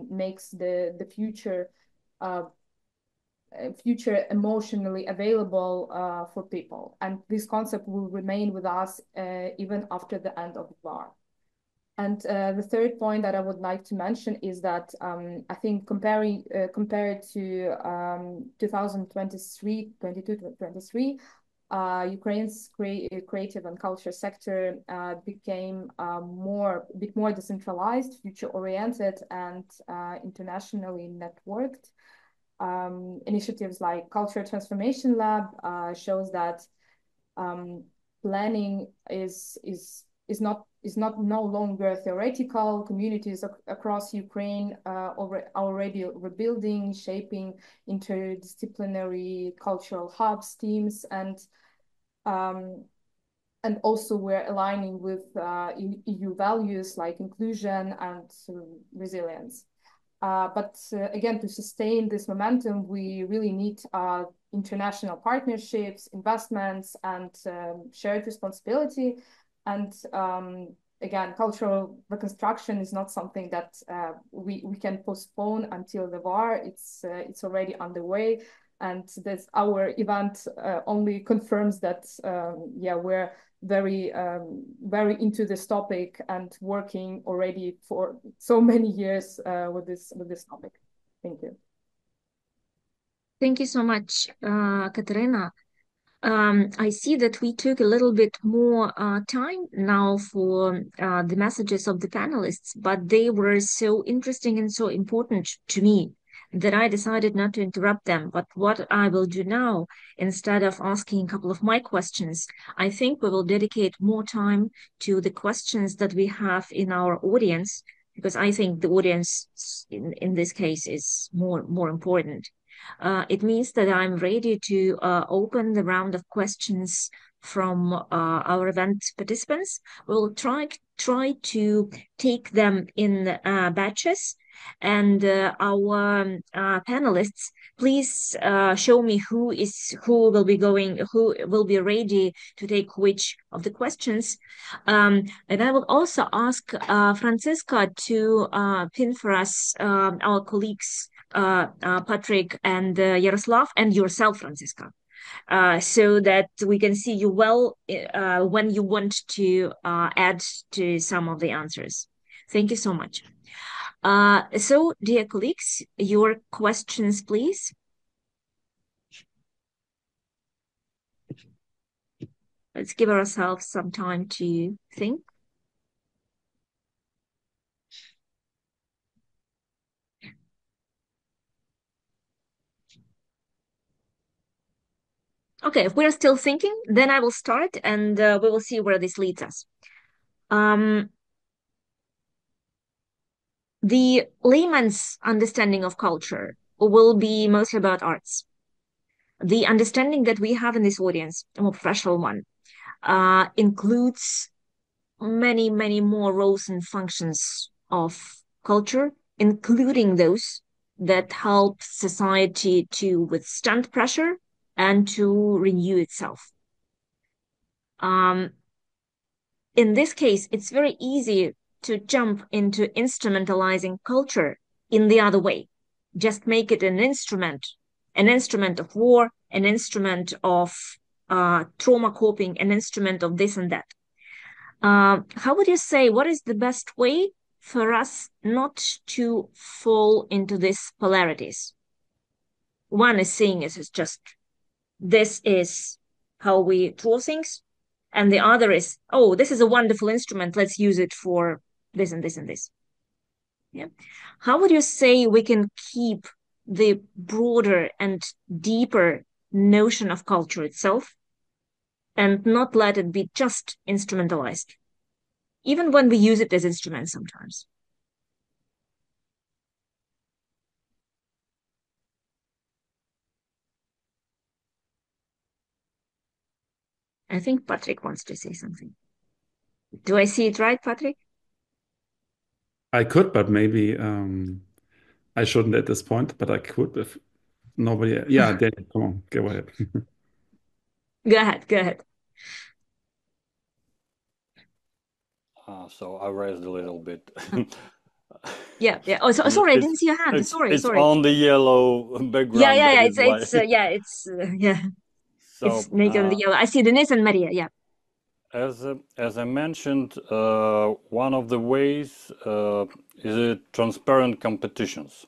I: makes the future emotionally available for people. And this concept will remain with us even after the end of the war. And the third point that I would like to mention is that I think compared to 2023, Ukraine's creative and culture sector became a bit more decentralized, future-oriented, and internationally networked. Initiatives like Culture Transformation Lab shows that planning is no longer theoretical. Communities across Ukraine already rebuilding, shaping interdisciplinary cultural hubs, teams, and also we're aligning with EU values like inclusion and resilience. But again, to sustain this momentum, we really need international partnerships, investments, and shared responsibility. And again, cultural reconstruction is not something that we can postpone until the war. It's already underway, and our event only confirms that we're very into this topic and working already for so many years with this topic. Thank you.
A: Thank you so much, Katerina. I see that we took a little bit more time now for the messages of the panelists, but they were so interesting and so important to me that I decided not to interrupt them. But what I will do now, instead of asking a couple of my questions, I think we will dedicate more time to the questions that we have in our audience, because I think the audience in this case is more important. It means that I'm ready to open the round of questions from our event participants. We'll try to take them in batches, and our panelists, please show me who will be ready to take which of the questions. And I will also ask Franziska to pin for us our colleagues Patrick and Yaroslav, and yourself, Franziska, so that we can see you well when you want to add to some of the answers. Thank you so much. So, dear colleagues, your questions, please. Let's give ourselves some time to think. Okay, if we're still thinking, then I will start, and we will see where this leads us. the layman's understanding of culture will be mostly about arts. The understanding that we have in this audience, a more professional one, includes many, many more roles and functions of culture, including those that help society to withstand pressure and to renew itself. In this case, it's very easy to jump into instrumentalizing culture in the other way. Just make it an instrument of war, an instrument of trauma coping, an instrument of this and that. How would you say, what is the best way for us not to fall into these polarities? One is seeing it as just, this is how we draw things, and the other is, oh, this is a wonderful instrument, let's use it for this and this and this. Yeah. How would you say we can keep the broader and deeper notion of culture itself and not let it be just instrumentalized, even when we use it as instruments sometimes? I think Patrick wants to say something. Do I see it right, Patrick?
C: I could, but maybe I shouldn't at this point, but I could if nobody. Yeah, Daniel, come on, go ahead.
A: Go ahead.
E: So I raised a little bit.
A: Yeah. Oh, sorry, I didn't see your hand. Sorry.
E: It's on the yellow background.
A: Yeah. It's naked on the yellow. I see Denise and Maria. Yeah.
E: As I mentioned, one of the ways is transparent competitions.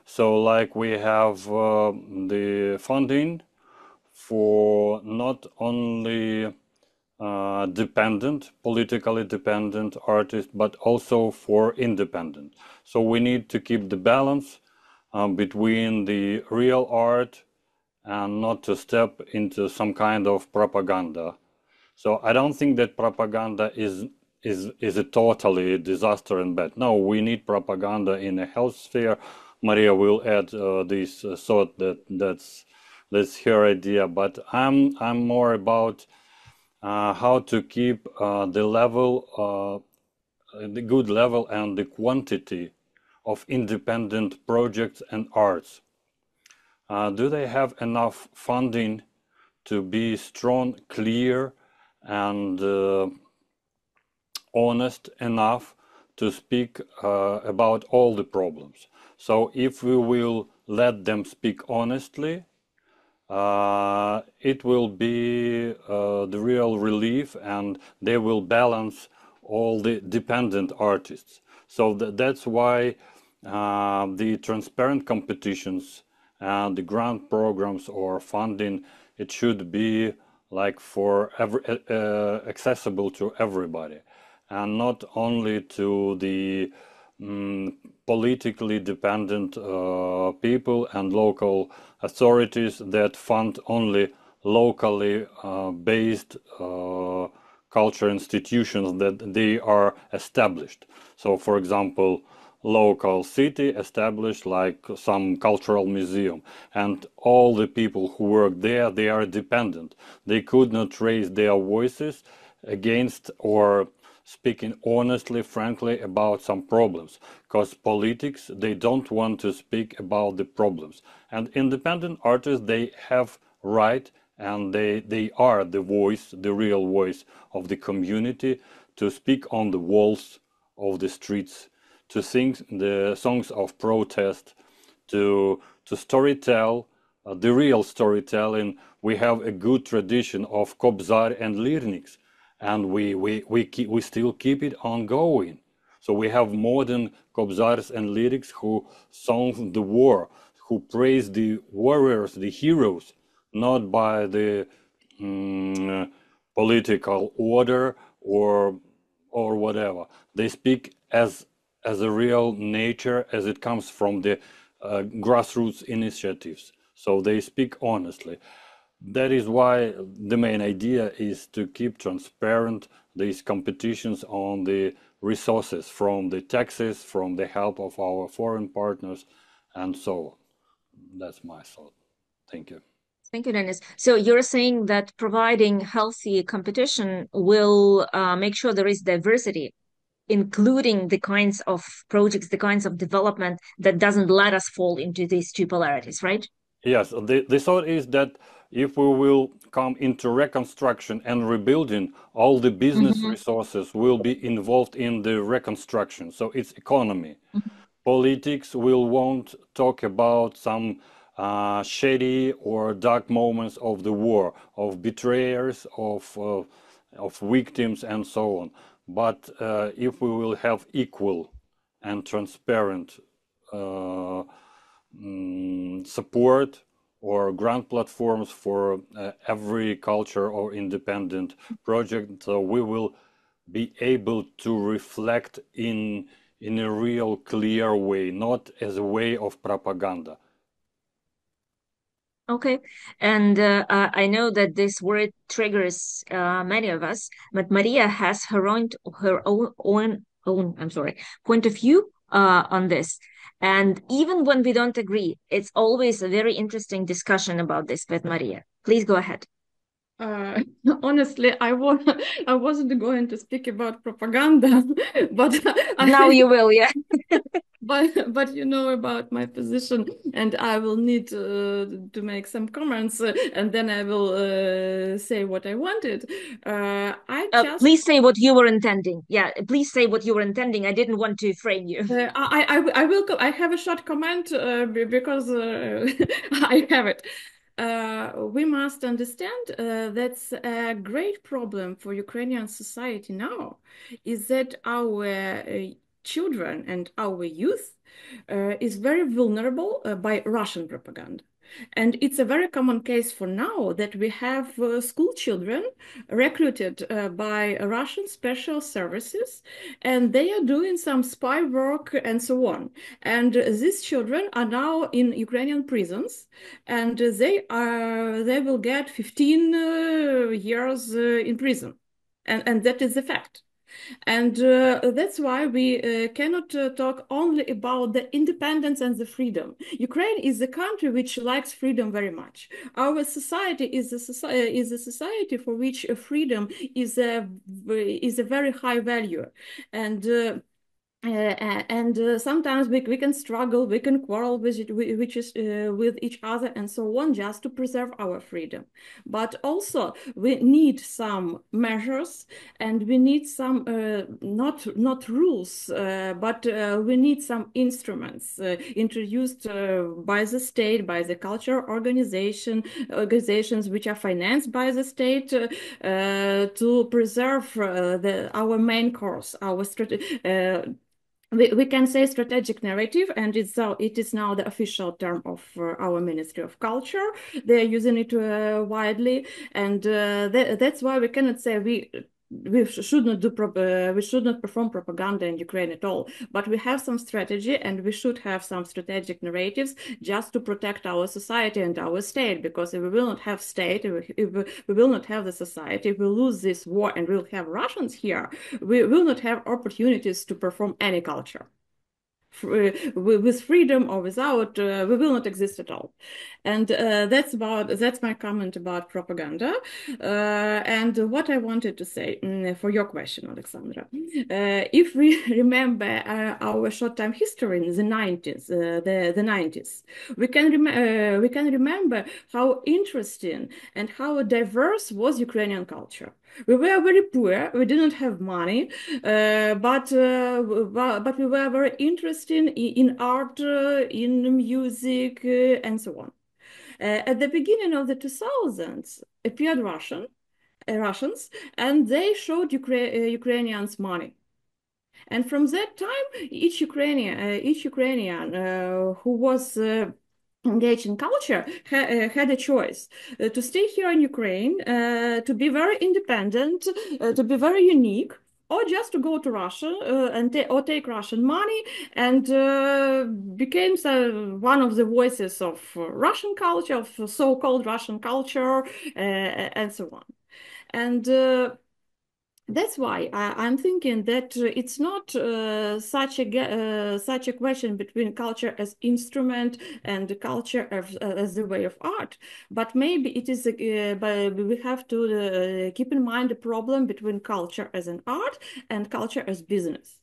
E: So, like we have the funding for not only politically dependent artists, but also for independent. So we need to keep the balance between the real art and not to step into some kind of propaganda. So I don't think that propaganda is a totally disaster and bad. No, we need propaganda in a health sphere. Maria will add this thought that's her idea, but I'm more about how to keep the level, the good level and the quantity of independent projects and arts. Do they have enough funding to be strong, clear, and honest enough to speak about all the problems? So if we will let them speak honestly, it will be the real relief, and they will balance all the dependent artists. So that's why the transparent competitions and the grant programs or funding, it should be like for accessible to everybody, and not only to the politically dependent people and local authorities that fund only locally based culture institutions that they are established. So, for example, local city established like some cultural museum, and all the people who work there, they are dependent. They could not raise their voices against or speaking honestly, frankly, about some problems, because politics, they don't want to speak about the problems. And independent artists, they have right, and they are the voice, the real voice of the community, to speak on the walls of the streets, to sing the songs of protest, to storytell, the real storytelling. We have a good tradition of Kobzar and Lyrniks, and we still keep it ongoing. So we have modern Kobzars and lyrics who song the war, who praise the warriors, the heroes, not by the political order or whatever. They speak as a real nature, as it comes from the grassroots initiatives. So they speak honestly. That is why the main idea is to keep transparent these competitions on the resources from the taxes, from the help of our foreign partners, and so on. That's my thought. Thank you.
A: Thank you, Dennis. So you're saying that providing healthy competition will make sure there is diversity, including the kinds of projects, the kinds of development that doesn't let us fall into these two polarities, right?
E: Yes, the thought is that if we will come into reconstruction and rebuilding, all the business resources will be involved in the reconstruction. So it's economy. Politics will won't talk about some shady or dark moments of the war, of betrayers, of victims, and so on. But if we will have equal and transparent support or grant platforms for every culture or independent project, we will be able to reflect in a real clear way, not as a way of propaganda.
A: Okay, and I know that this word triggers many of us, but Maria has her own point of view on this. And even when we don't agree, it's always a very interesting discussion about this with Maria. Please go ahead.
F: Honestly, I wasn't going to speak about propaganda, but
A: now you will, yeah.
F: But you know about my position, and I will need to make some comments, and then I will say what I wanted.
A: Please say what you were intending. Yeah, please say what you were intending. I didn't want to frame you.
F: I will. I have a short comment because I have it. We must understand that's a great problem for Ukrainian society now, is that our children and our youth is very vulnerable by Russian propaganda. And it's a very common case for now that we have school children recruited by Russian special services, and they are doing some spy work and so on. And these children are now in Ukrainian prisons, and they will get 15 years in prison. And that is the fact. And that's why we cannot talk only about the independence and the freedom. Ukraine is a country which likes freedom very much. Our society is a society for which freedom is a very high value. And sometimes we can struggle, we can quarrel with each other and so on, just to preserve our freedom. But also we need some measures, and we need some not rules, but we need some instruments introduced by the state, by the cultural organizations which are financed by the state, to preserve our main course, our strategy. We can say strategic narrative, and it is now the official term of our Ministry of Culture. They're using it widely, and that's why we cannot say we should not perform propaganda in Ukraine at all. But we have some strategy, and we should have some strategic narratives just to protect our society and our state. Because if we will not have state, if we will not have the society, if we lose this war and we'll have Russians here, we will not have opportunities to perform any culture. With freedom or without, we will not exist at all. And that's my comment about propaganda. And what I wanted to say for your question, Alexandra, if we remember our short time history in the 90s, the 90s, we can remember how interesting and how diverse was Ukrainian culture. We were very poor. We didn't have money, but we were very interested in art, in music, and so on. At the beginning of the 2000s, appeared Russians, and they showed Ukrainians money. And from that time, each Ukrainian who was engaged in culture had a choice to stay here in Ukraine, to be very independent, to be very unique, or just to go to Russia or take Russian money and became one of the voices of Russian culture, of so-called Russian culture, and so on. And That's why I'm thinking that it's not such a question between culture as instrument and culture as the way of art, but maybe it is. But we have to keep in mind the problem between culture as an art and culture as business.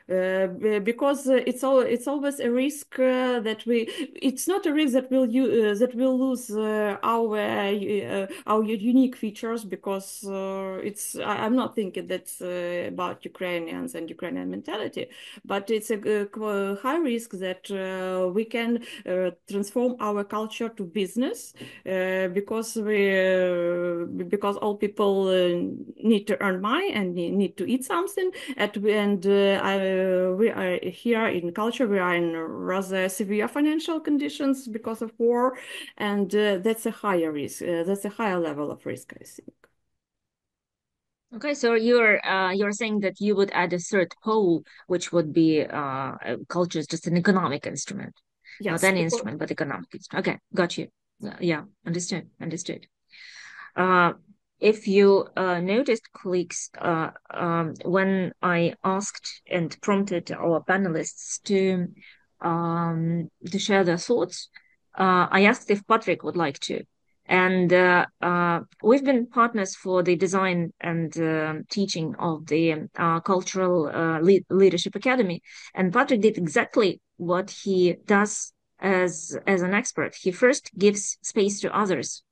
F: Because it's always a risk that it's not a risk that we'll lose our unique features, because I'm not thinking that's about Ukrainians and Ukrainian mentality, but it's a high risk that we can transform our culture to business, because all people need to earn money and need to eat something, and we are here in culture, we are in rather severe financial conditions because of war, and that's a higher risk, that's a higher level of risk, I think.
A: Okay, so you're saying that you would add a third pole, which would be culture is just an economic instrument,
F: Yes,
A: not an instrument, but economic instrument. Okay, got you. Yeah, understood. If you noticed, colleagues, when I asked and prompted our panelists to share their thoughts, I asked if Patrick would like to. And we've been partners for the design and teaching of the Cultural Leadership Academy. And Patrick did exactly what he does as an expert. He first gives space to others.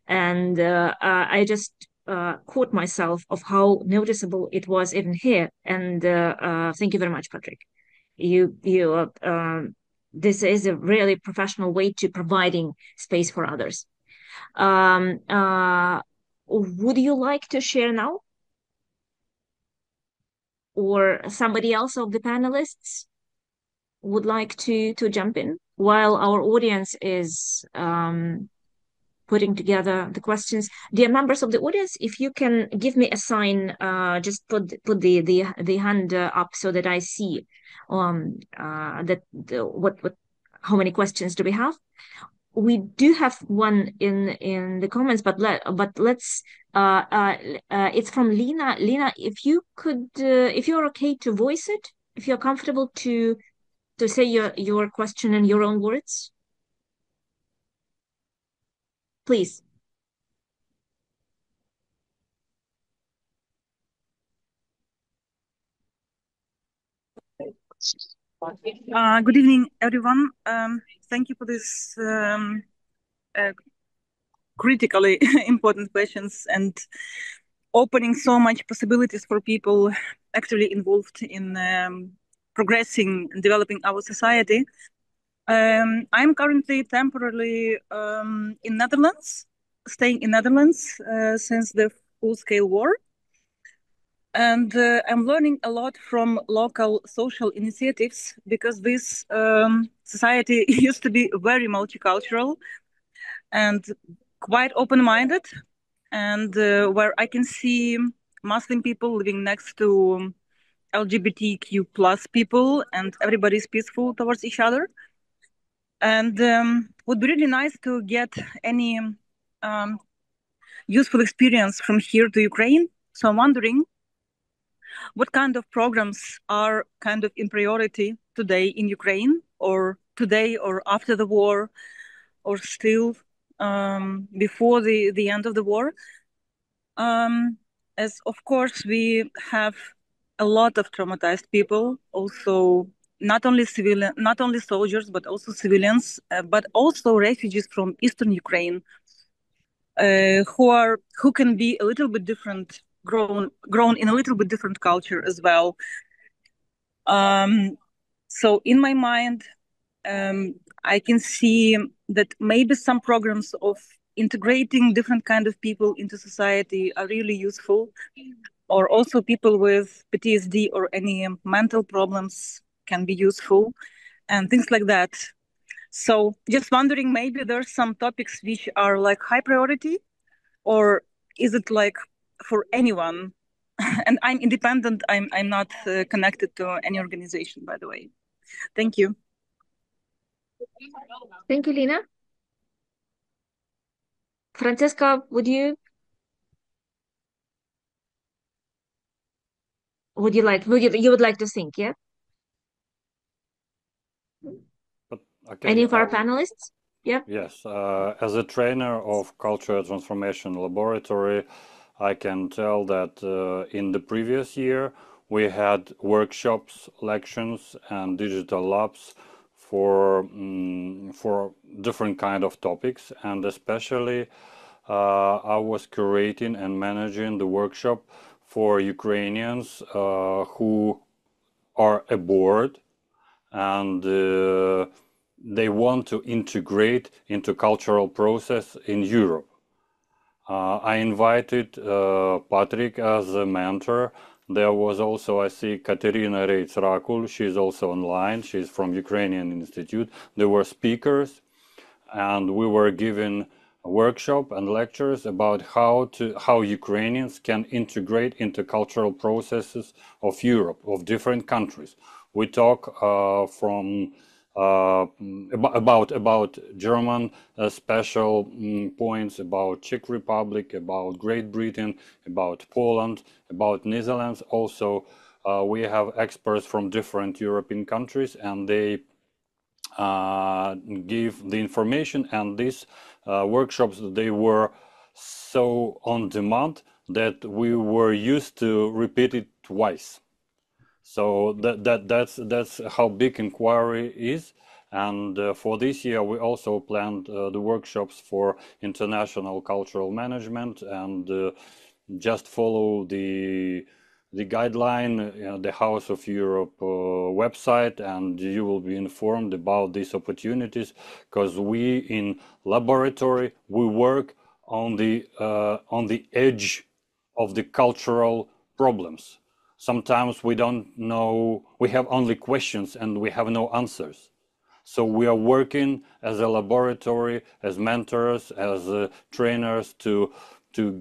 A: And I just caught myself of how noticeable it was even here. And thank you very much, Patrick. This is a really professional way to providing space for others. Would you like to share now? Or somebody else of the panelists would like to jump in while our audience is putting together the questions. Dear members of the audience, if you can give me a sign, just put the hand up so that I see how many questions do we have. We do have one in the comments, but let's it's from Lena. Lena, if you could, if you're okay to voice it, if you're comfortable to say your question in your own words, please.
J: Good evening, everyone. Thank you for this critically important questions and opening so much possibilities for people actually involved in progressing and developing our society. I'm currently temporarily in Netherlands, staying in Netherlands since the full-scale war. And I'm learning a lot from local social initiatives, because this society used to be very multicultural and quite open-minded, and where I can see Muslim people living next to LGBTQ plus people, and everybody's peaceful towards each other. And would be really nice to get any useful experience from here to Ukraine. So I'm wondering, what kind of programs are kind of in priority today in Ukraine, or today or after the war, or still before the end of the war? As of course we have a lot of traumatized people, also not only soldiers, but also civilians, but also refugees from Eastern Ukraine, who can be a little bit different, grown in a little bit different culture as well. So in my mind, I can see that maybe some programs of integrating different kind of people into society are really useful, or also people with PTSD or any mental problems can be useful, and things like that. So just wondering, maybe there's some topics which are like high priority, or is it like for anyone? And I'm independent. I'm not connected to any organization, by the way. Thank you.
A: Thank you, Lena. Francesca, would you? would you would like to think, yeah?
E: But okay,
A: Any of our panelists? Yeah.
E: Yes, as a trainer of cultural transformation laboratory, I can tell that in the previous year we had workshops, lections, and digital labs for different kind of topics, and especially I was curating and managing the workshop for Ukrainians who are abroad and they want to integrate into cultural process in Europe. I invited Patrick as a mentor. There was also, I see, Katerina Reitz-Rakul. She's also online. She's from Ukrainian Institute. There were speakers, and we were given a workshop and lectures about how Ukrainians can integrate into cultural processes of Europe, of different countries. We talk about German special points, about Czech Republic, about Great Britain, about Poland, about Netherlands. Also, we have experts from different European countries, and they give the information. And these workshops, they were so on demand that we were used to repeat it twice. So that's how big inquiry is. And for this year, we also planned the workshops for international cultural management, and just follow the guideline, the House of Europe website, and you will be informed about these opportunities, because we in Laboratory, we work on the edge of the cultural problems. Sometimes we don't know, we have only questions and we have no answers. So we are working as a laboratory, as mentors, as trainers to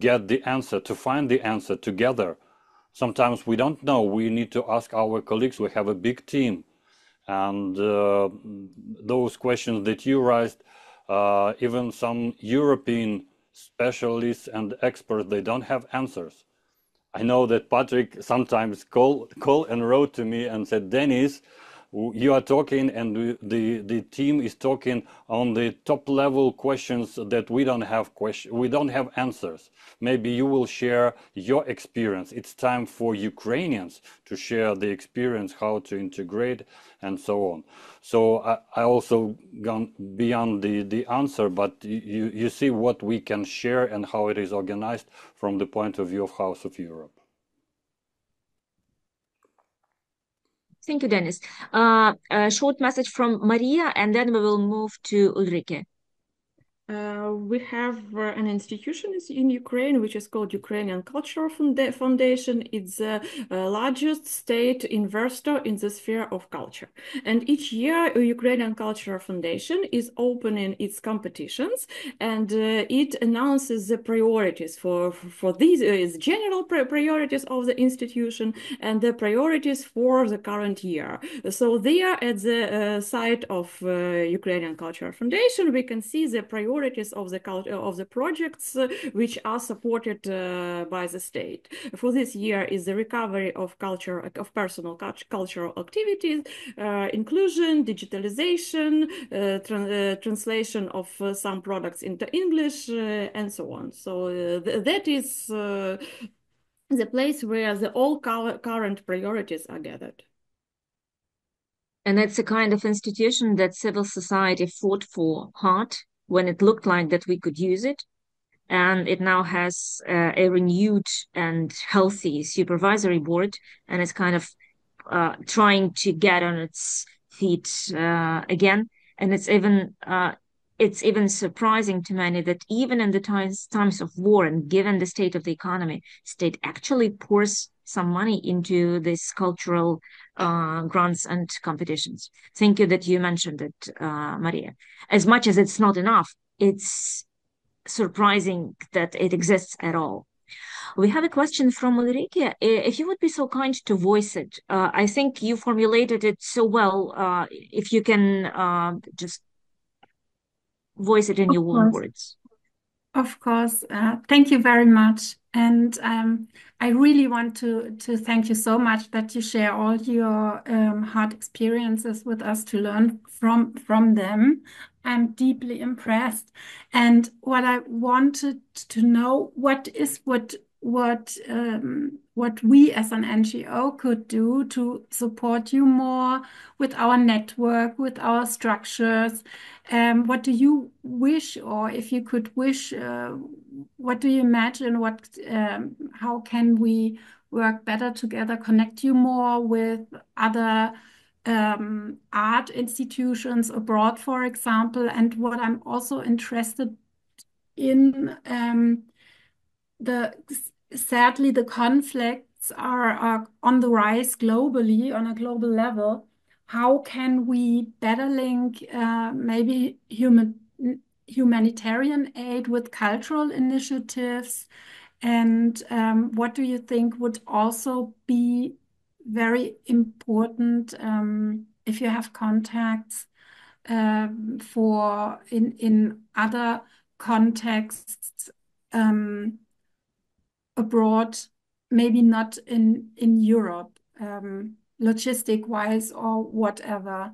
E: get the answer, to find the answer together. Sometimes we don't know, we need to ask our colleagues. We have a big team, and those questions that you raised, even some European specialists and experts, they don't have answers. I know that Patrick sometimes called and wrote to me and said, Dennis, you are talking, and the team is talking on the top level questions that we don't have answers. Maybe you will share your experience. It's time for Ukrainians to share the experience, how to integrate, and so on. So I also gone beyond the answer, but you see what we can share and how it is organized from the point of view of House of Europe.
A: Thank you, Dennis. A short message from Maria, and then we will move to Ulrike.
F: We have an institution in Ukraine, which is called Ukrainian Cultural Foundation. It's the largest state investor in the sphere of culture. And each year, Ukrainian Cultural Foundation is opening its competitions, and it announces the priorities for these general priorities of the institution and the priorities for the current year. So there, at the site of Ukrainian Cultural Foundation, we can see the priorities of the projects which are supported by the state. For this year is the recovery of personal cultural activities, inclusion, digitalization, translation of some products into English, and so on. So that is the place where all current priorities are gathered.
A: And it's a kind of institution that civil society fought for hard when it looked like that we could use it. And it now has a renewed and healthy supervisory board, and it's kind of trying to get on its feet again. And it's even surprising to many that even in the times of war, and given the state of the economy, state actually pours some money into this cultural grants and competitions. Thank you that you mentioned it, Maria. As much as it's not enough, it's surprising that it exists at all. We have a question from Ulrike. If you would be so kind to voice it. I think you formulated it so well. If you can just voice it in your own words.
K: Of course. Thank you very much. And I really want to thank you so much that you share all your hard experiences with us to learn from them. I'm deeply impressed. And what I wanted to know, what we as an NGO could do to support you more with our network, with our structures. What do you wish, or if you could wish, what do you imagine? How can we work better together, connect you more with other art institutions abroad, for example? And what I'm also interested in, sadly, the conflicts are on the rise globally, on a global level. How can we better link maybe humanitarian aid with cultural initiatives? And what do you think would also be very important if you have contacts for in other contexts abroad, maybe not in Europe, logistic wise or whatever?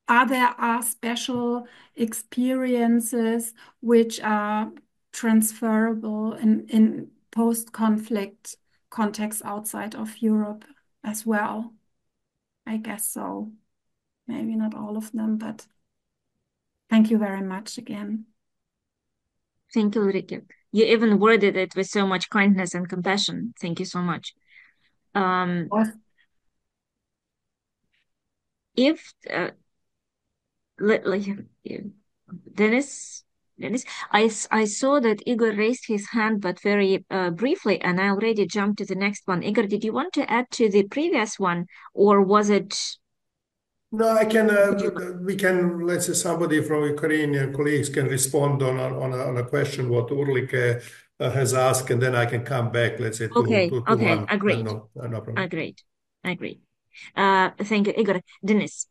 K: Are there special experiences which are transferable in post-conflict contexts outside of Europe as well? I guess so. Maybe not all of them, but thank you very much again.
A: Thank you, Ulrike. You even worded it with so much kindness and compassion. Thank you so much. If Dennis, I saw that Igor raised his hand, but very briefly, and I already jumped to the next one. Igor, did you want to add to the previous one, or was it?
G: No, I can. We can. Let's say somebody from Ukrainian colleagues can respond on a question what Ulrike has asked, and then I can come back. Let's say to one.
A: Agreed.
G: No problem.
A: Agreed. Thank you, Igor. Dennis.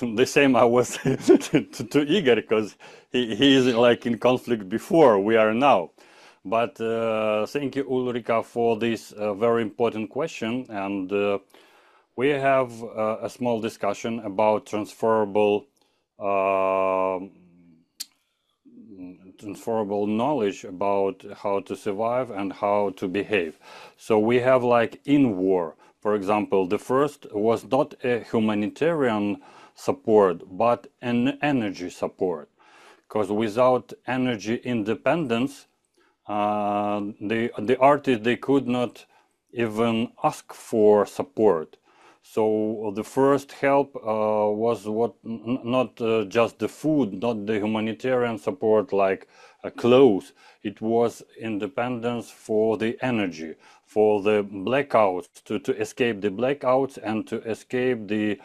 E: The same I was to Igor, because he is like in conflict before we are now. But thank you, Ulrika, for this very important question. And we have a small discussion about transferable knowledge about how to survive and how to behave. So we have like in war, for example, the first was not a humanitarian support, but an energy support. Because without energy independence, the artists, they could not even ask for support. So the first help was not just the food, not the humanitarian support like clothes. It was independence for the energy, for the blackouts, to escape the blackouts and to escape the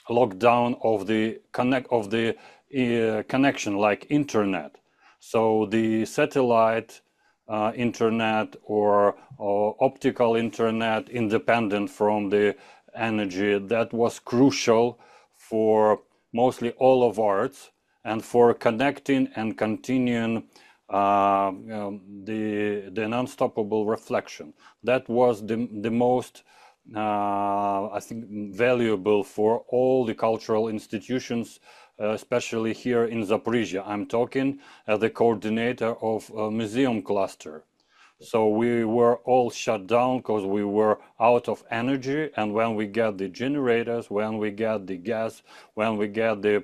E: lockdown of the connection like internet. So the satellite internet or optical internet independent from the energy, that was crucial for mostly all of arts and for connecting and continuing the non-stoppable reflection. That was the most I think valuable for all the cultural institutions, especially here in Zaporizhia. I'm talking as the coordinator of a museum cluster. So we were all shut down because we were out of energy. And when we get the generators, when we get the gas, when we get the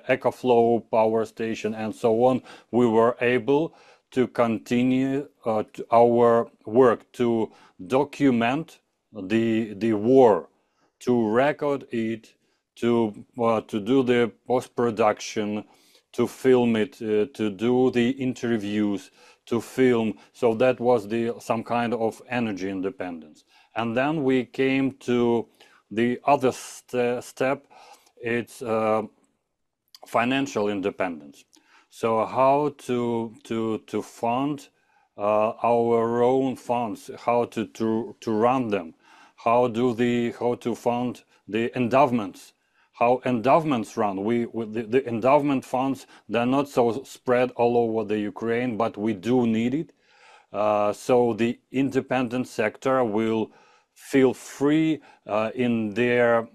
E: EcoFlow power station and so on, we were able to continue our work to document the war, to record it, to do the post-production, to film it, to do the interviews, to film. So that was some kind of energy independence. And then we came to the other step. It's financial independence. So how to fund our own funds, how to run them, how to fund the endowments, how endowments run. The endowment funds, they're not so spread all over the Ukraine, but we do need it. So the independent sector will feel free in their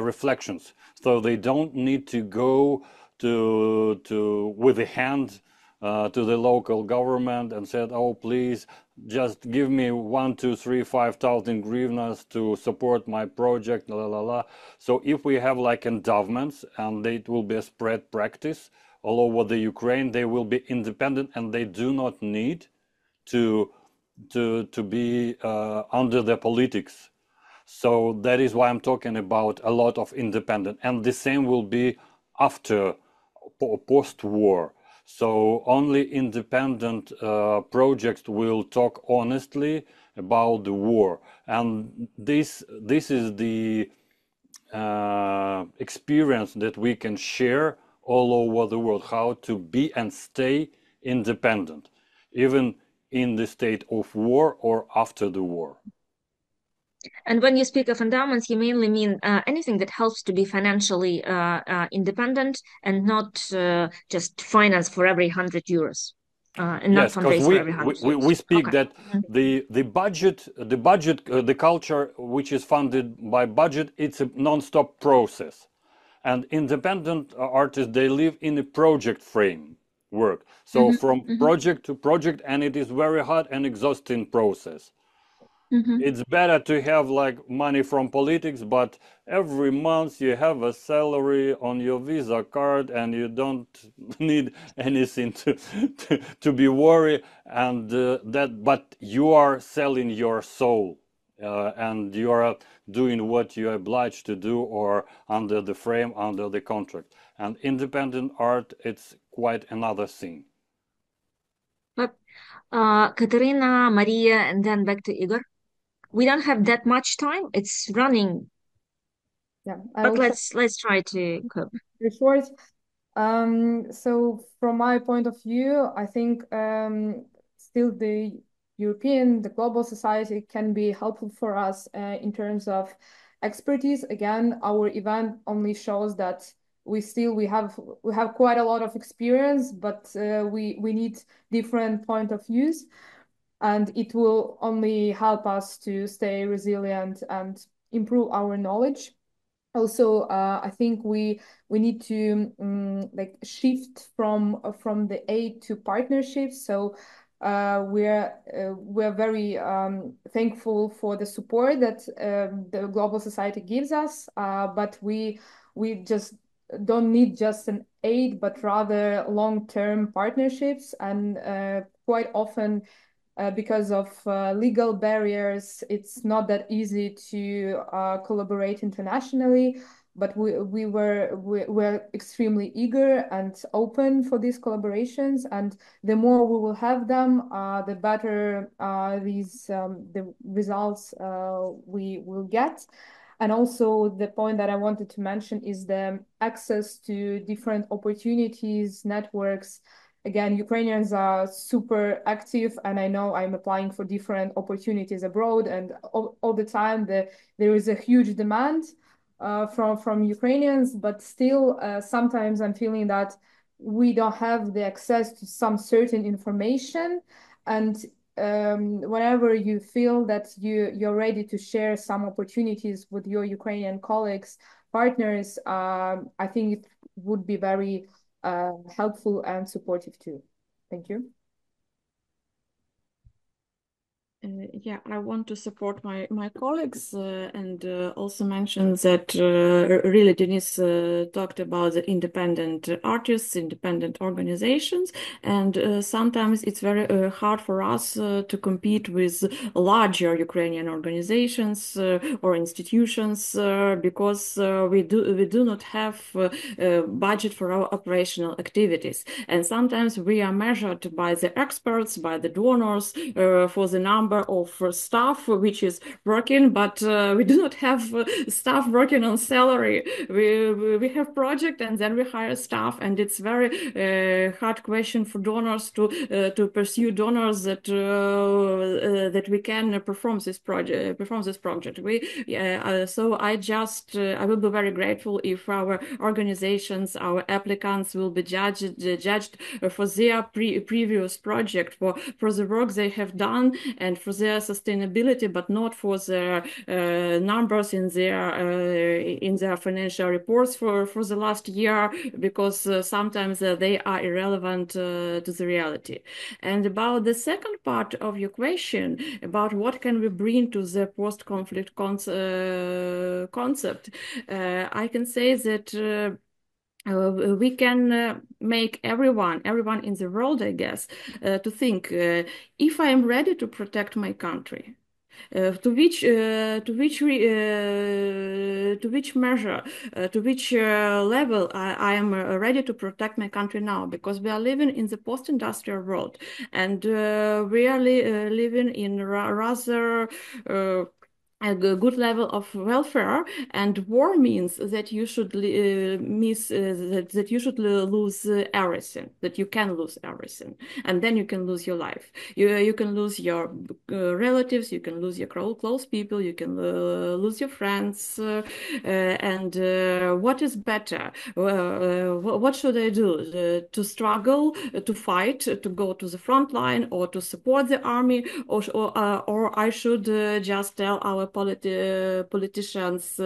E: reflections. So they don't need to go to with a hand to the local government and said, "Oh, please, just give me 1, 2, 3, 5,000 hryvnias to support my project." La la la. So if we have like endowments, and it will be a spread practice all over the Ukraine, they will be independent and they do not need to be under the politics. So that is why I'm talking about a lot of independent, and the same will be after post-war. So only independent projects will talk honestly about the war, and this is the experience that we can share all over the world, how to be and stay independent, even in the state of war or after the war.
A: And when you speak of endowments, you mainly mean anything that helps to be financially independent and not just finance for every 100 euros, and
E: Yes,
A: not
E: because
A: fundraise for every 100 euros.
E: we speak
A: Okay.
E: that the budget, the culture which is funded by budget, it's a non-stop process, and independent artists, they live in a project framework. So from project to project, and it is very hard and exhausting process. It's better to have like money from politics, but every month you have a salary on your Visa card and you don't need anything to be worried, and but you are selling your soul, and you are doing what you are obliged to do or under the frame, under the contract. And independent art, it's quite another thing.
A: But Katerina, Maria, and then back to Igor. We don't have that much time. It's running,
I: Yeah,
A: but let's try to cope.
I: Very short. So from my point of view, I think still the global society can be helpful for us in terms of expertise. Again, our event only shows that we have quite a lot of experience, but we need different point of views, and it will only help us to stay resilient and improve our knowledge. Also, I think we need to like shift from the aid to partnerships. So we're very thankful for the support that the global society gives us, but we just don't need just an aid, but rather long-term partnerships. And quite often, because of legal barriers, it's not that easy to collaborate internationally. But we're extremely eager and open for these collaborations, and the more we will have them, the better the results we will get. And also the point that I wanted to mention is the access to different opportunities, networks. Again, Ukrainians are super active, and I know I'm applying for different opportunities abroad, and all the time there is a huge demand from Ukrainians, but still sometimes I'm feeling that we don't have the access to some certain information. And whenever you feel that you're ready to share some opportunities with your Ukrainian colleagues, partners, I think it would be very helpful and supportive too. Thank you.
F: Yeah, I want to support my colleagues and also mention that really Denise talked about the independent artists, independent organizations, and sometimes it's very hard for us to compete with larger Ukrainian organizations or institutions because we do not have budget for our operational activities, and sometimes we are measured by the experts, by the donors for the number of of staff which is working, but we do not have staff working on salary. We have project and then we hire staff, and it's very hard question for donors to pursue donors that we can perform this project. So I will be very grateful if our organizations, our applicants will be judged for their previous project, for the work they have done and for their sustainability, but not for their numbers in their financial reports for the last year, because sometimes they are irrelevant to the reality. And about the second part of your question about what can we bring to the post-conflict concept, I can say that we can make everyone in the world, I guess, to think, if I am ready to protect my country, to which measure, to which level I am ready to protect my country now, because we are living in the post-industrial world, and we are living in rather a good level of welfare, and war means that you should that you should lose everything, that you can lose everything, and then you can lose your life. You can lose your relatives, you can lose your close people, you can lose your friends, and what is better? What should I do? To struggle, to fight, to go to the front line, or to support the army, or I should just tell our politicians,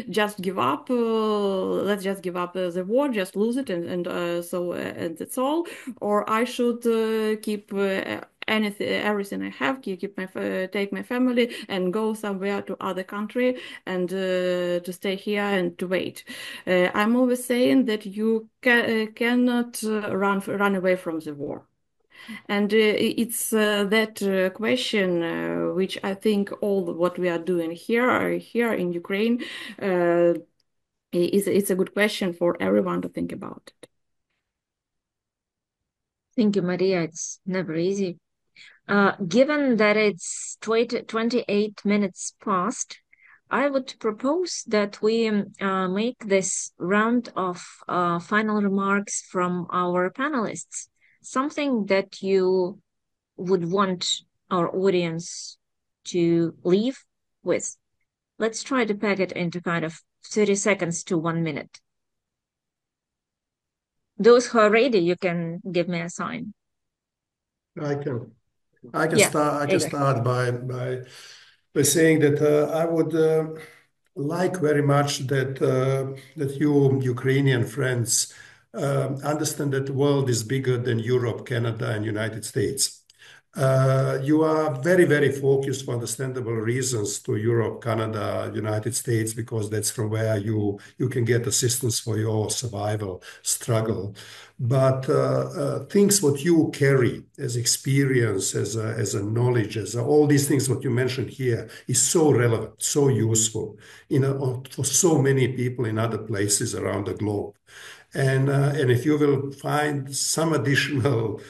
F: just give up, let's just give up the war, just lose it, and that's all, or I should keep everything I have, take my family and go somewhere to other country and to stay here and to wait. I'm always saying that you cannot run away from the war. And it's that question which I think all what we are doing here in Ukraine it's a good question for everyone to think about it.
A: Thank you, Maria. It's never easy. Given that it's 28 minutes past, I would propose that we make this round of final remarks from our panelists. Something that you would want our audience to leave with. Let's try to pack it into kind of 30 seconds to 1 minute. Those who are ready, you can give me a sign.
G: I can
A: Yeah,
G: start by saying that I would like very much that you Ukrainian friends understand that the world is bigger than Europe, Canada, and United States. You are very, very focused for understandable reasons to Europe, Canada, United States, because that's from where you can get assistance for your survival struggle. But things what you carry as experience, as a knowledge, as all these things what you mentioned here is so relevant, so useful, for so many people in other places around the globe. And if you will find some additional,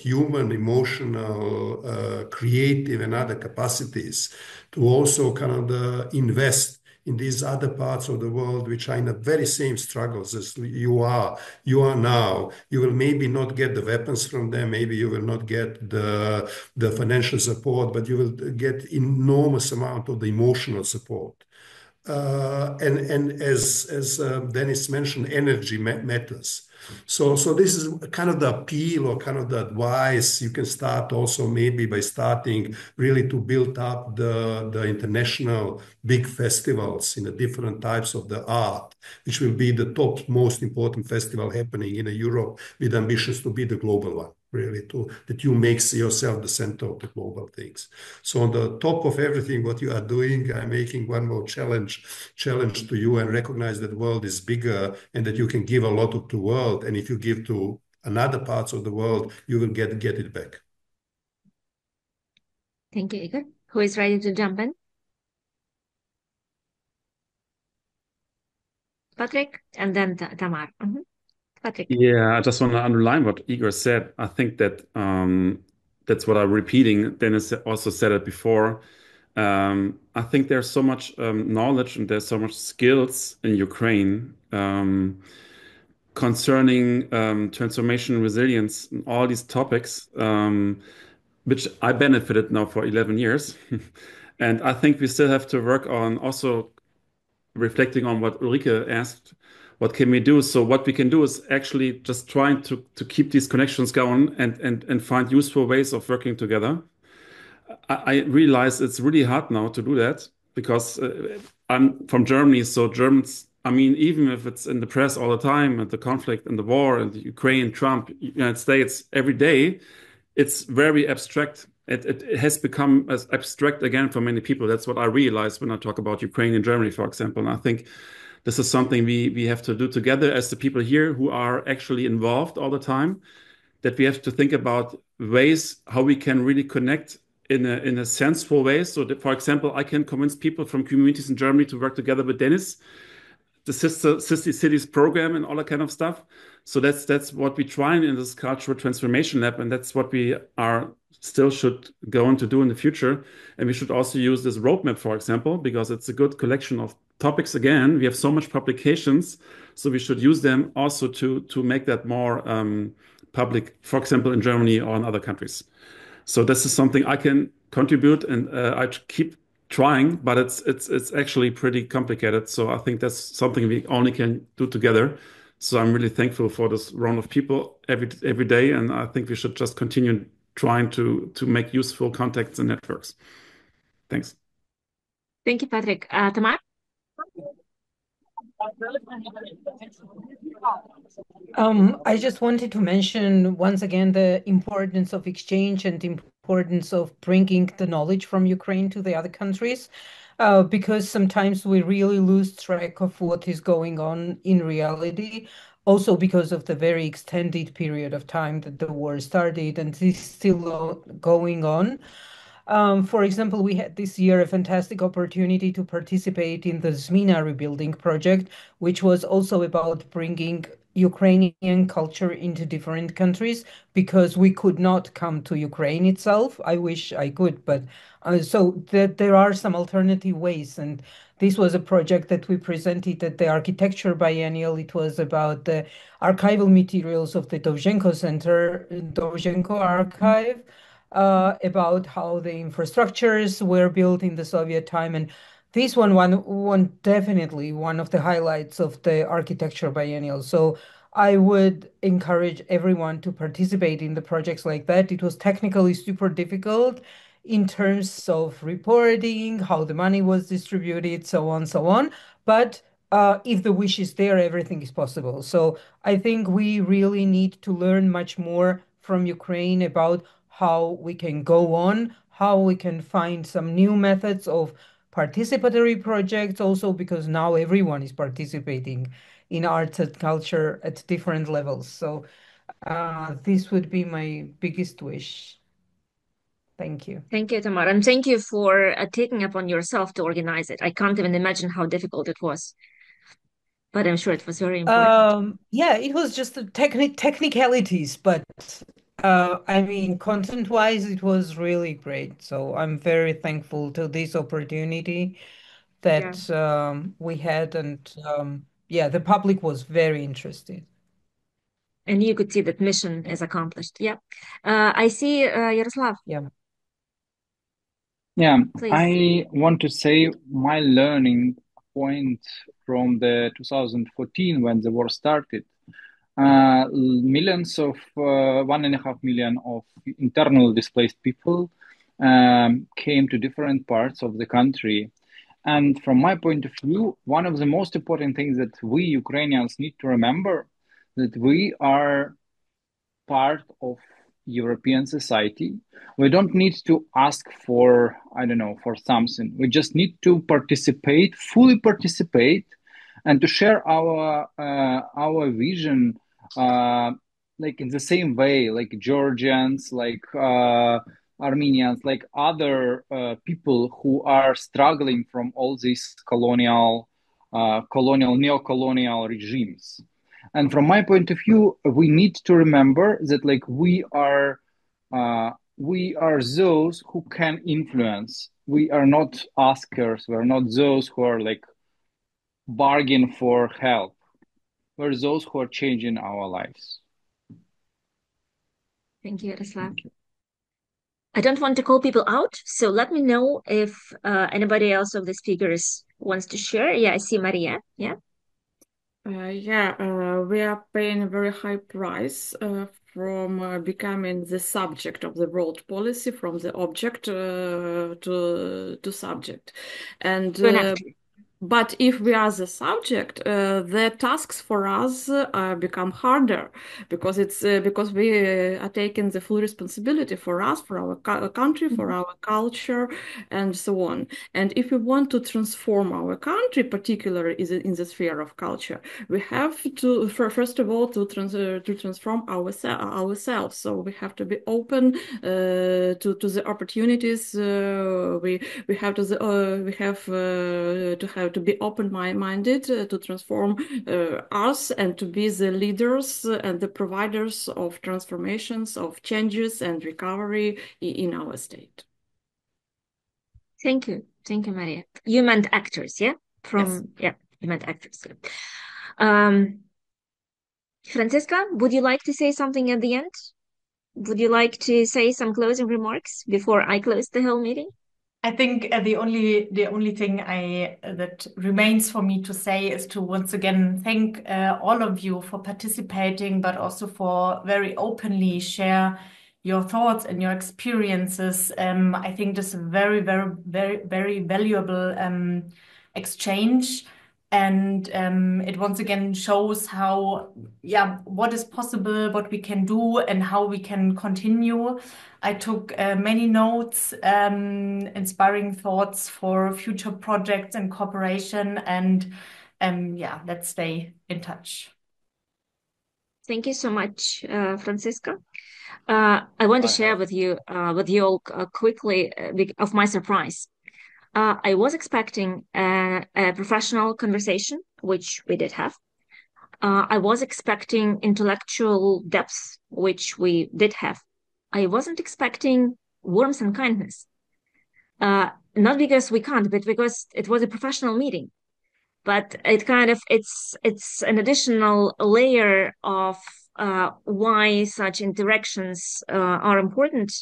G: human, emotional, creative, and other capacities to also kind of invest in these other parts of the world, which are in the very same struggles as you are now, you will maybe not get the weapons from them, maybe you will not get the financial support, but you will get enormous amount of the emotional support. And as Dennis mentioned, energy matters. So this is kind of the appeal or kind of the advice you can start also maybe by starting really to build up the international big festivals in the different types of the art, which will be the top most important festival happening in Europe with ambitions to be the global one. Really, that you make yourself the center of the global things. So on the top of everything what you are doing, I'm making one more challenge to you, and recognize that the world is bigger and that you can give a lot to the world. And if you give to another parts of the world, you will get it back.
A: Thank you, Igor. Who is ready to jump in? Patrick, and then Tamar. Patrick.
C: Yeah, I just want to underline what Igor said. I think that that's what I'm repeating. Dennis also said it before. I think there's so much knowledge and there's so much skills in Ukraine concerning transformation, resilience, and all these topics, which I benefited now for 11 years. And I think we still have to work on also reflecting on what Ulrike asked, what can we do? So what we can do is actually just trying to keep these connections going and find useful ways of working together. I realize it's really hard now to do that because I'm from Germany, so Germans, I mean, even if it's in the press all the time and the conflict and the war and the Ukraine, Trump, United States, every day, it's very abstract. It has become as abstract again for many people. That's what I realize when I talk about Ukraine and Germany, for example. And I think this is something we have to do together as the people here who are actually involved all the time, that we have to think about ways how we can really connect in a sensible way. So that, for example, I can convince people from communities in Germany to work together with Dennis, the Sister Cities program and all that kind of stuff. So that's what we try in this cultural transformation lab, and that's what we are still should go on to do in the future. And we should also use this roadmap, for example, because it's a good collection of topics. Again, we have so much publications, so we should use them also to make that more public, for example, in Germany or in other countries. So this is something I can contribute, and I keep trying, but it's actually pretty complicated. So I think that's something we only can do together. So I'm really thankful for this round of people every day, and I think we should just continue trying to make useful contacts and networks. Thanks.
A: Thank you, Patrick. Tamar?
H: I just wanted to mention once again the importance of exchange and the importance of bringing the knowledge from Ukraine to the other countries, because sometimes we really lose track of what is going on in reality. Also because of the very extended period of time that the war started and is still going on. For example, we had this year a fantastic opportunity to participate in the Zmina rebuilding project, which was also about bringing Ukrainian culture into different countries, because we could not come to Ukraine itself. I wish I could, but so there are some alternative ways. And this was a project that we presented at the Architecture Biennial. It was about the archival materials of the Dovzhenko Center, Dovzhenko Archive, about how the infrastructures were built in the Soviet time. And this one definitely one of the highlights of the Architecture Biennial. So I would encourage everyone to participate in the projects like that. It was technically super difficult in terms of reporting, how the money was distributed, so on, so on. But if the wish is there, everything is possible. So I think we really need to learn much more from Ukraine about how we can go on, how we can find some new methods of participatory projects also, because now everyone is participating in arts and culture at different levels. So this would be my biggest wish. Thank you.
A: Thank you, Tamar. And thank you for taking upon yourself to organize it. I can't even imagine how difficult it was, but I'm sure it was very important.
H: Yeah, it was just the technicalities, but I mean, content-wise, it was really great. So I'm very thankful to this opportunity that we had, and yeah, the public was very interested.
A: And you could see that mission is accomplished. Yeah. I see Yaroslav.
H: Yeah.
L: Yeah,
A: Please.
L: I want to say my learning point from the 2014 when the war started. Millions of 1.5 million of internal displaced people came to different parts of the country. And from my point of view, one of the most important things that we Ukrainians need to remember that we are part of European society. We don't need to ask for, I don't know, for something. We just need to participate, fully participate, and to share our vision, like in the same way, like Georgians, like Armenians, like other people who are struggling from all these neo-colonial regimes. And from my point of view, we need to remember that like we are we are those who can influence. We are not askers. We are not those who are like bargain for help. We're those who are changing our lives.
A: Thank you, Yaroslav. I don't want to call people out, so let me know if anybody else of the speakers wants to share. Yeah, I see Maria. Yeah.
F: We are paying a very high price from becoming the subject of the world policy, from the object to subject. And but if we are the subject, the tasks for us become harder because because we are taking the full responsibility for us, for our country, for our culture, and so on. And if we want to transform our country, particularly in the sphere of culture, we have to first of all to transform ourselves. So we have to be open to the opportunities. We have to be open-minded to transform us and to be the leaders and the providers of transformations, of changes and recovery in our state.
A: Thank you, Maria. You meant actors, yeah? You meant actors. Franziska, would you like to say something at the end? Would you like to say some closing remarks before I close the whole meeting?
B: I think the only thing that remains for me to say is to once again thank all of you for participating, but also for very openly share your thoughts and your experiences. I think this is a very, very, very, very valuable exchange. And it once again shows how, what is possible, what we can do, and how we can continue. I took many notes, inspiring thoughts for future projects and cooperation. And let's stay in touch.
A: Thank you so much, Franziska. I want to share with you all quickly of my surprise. I was expecting a professional conversation, which we did have. I was expecting intellectual depth, which we did have. I wasn't expecting warmth and kindness. Not because we can't, but because it was a professional meeting. But it's an additional layer of why such interactions are important.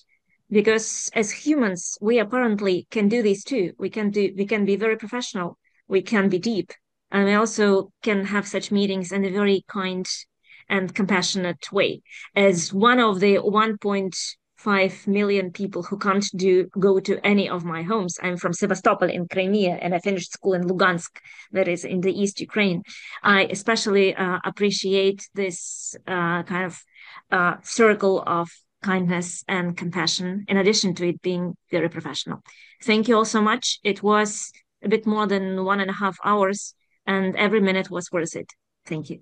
A: Because as humans, we apparently can do this too. We can be very professional. We can be deep, and we also can have such meetings in a very kind and compassionate way. As one of the 1.5 million people who can't go to any of my homes. I'm from Sevastopol in Crimea, and I finished school in Lugansk, that is in the East Ukraine. I especially appreciate this kind of circle of kindness and compassion, in addition to it being very professional. Thank you all so much. It was a bit more than 1.5 hours, and every minute was worth it. Thank you.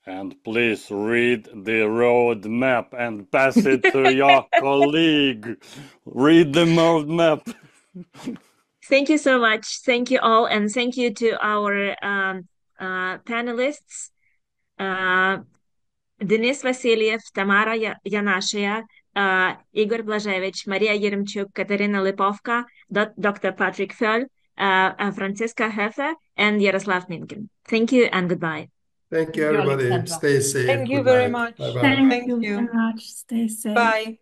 E: And please read the roadmap and pass it to your colleague. Read the roadmap.
A: Thank you so much. Thank you all, and thank you to our panelists. Denis Vasiliev, Tamara Yanashia, Igor Blazevich, Maria Yeremchuk, Katerina Lipovka, Dr. Patrick Föll, Franziska Heffe, and Yaroslav Minkin. Thank you and goodbye.
G: Thank you, everybody. Stay safe.
H: Thank you
G: Good
H: very
G: night.
H: much.
G: Bye-bye.
K: Thank you very much. Stay safe.
H: Bye.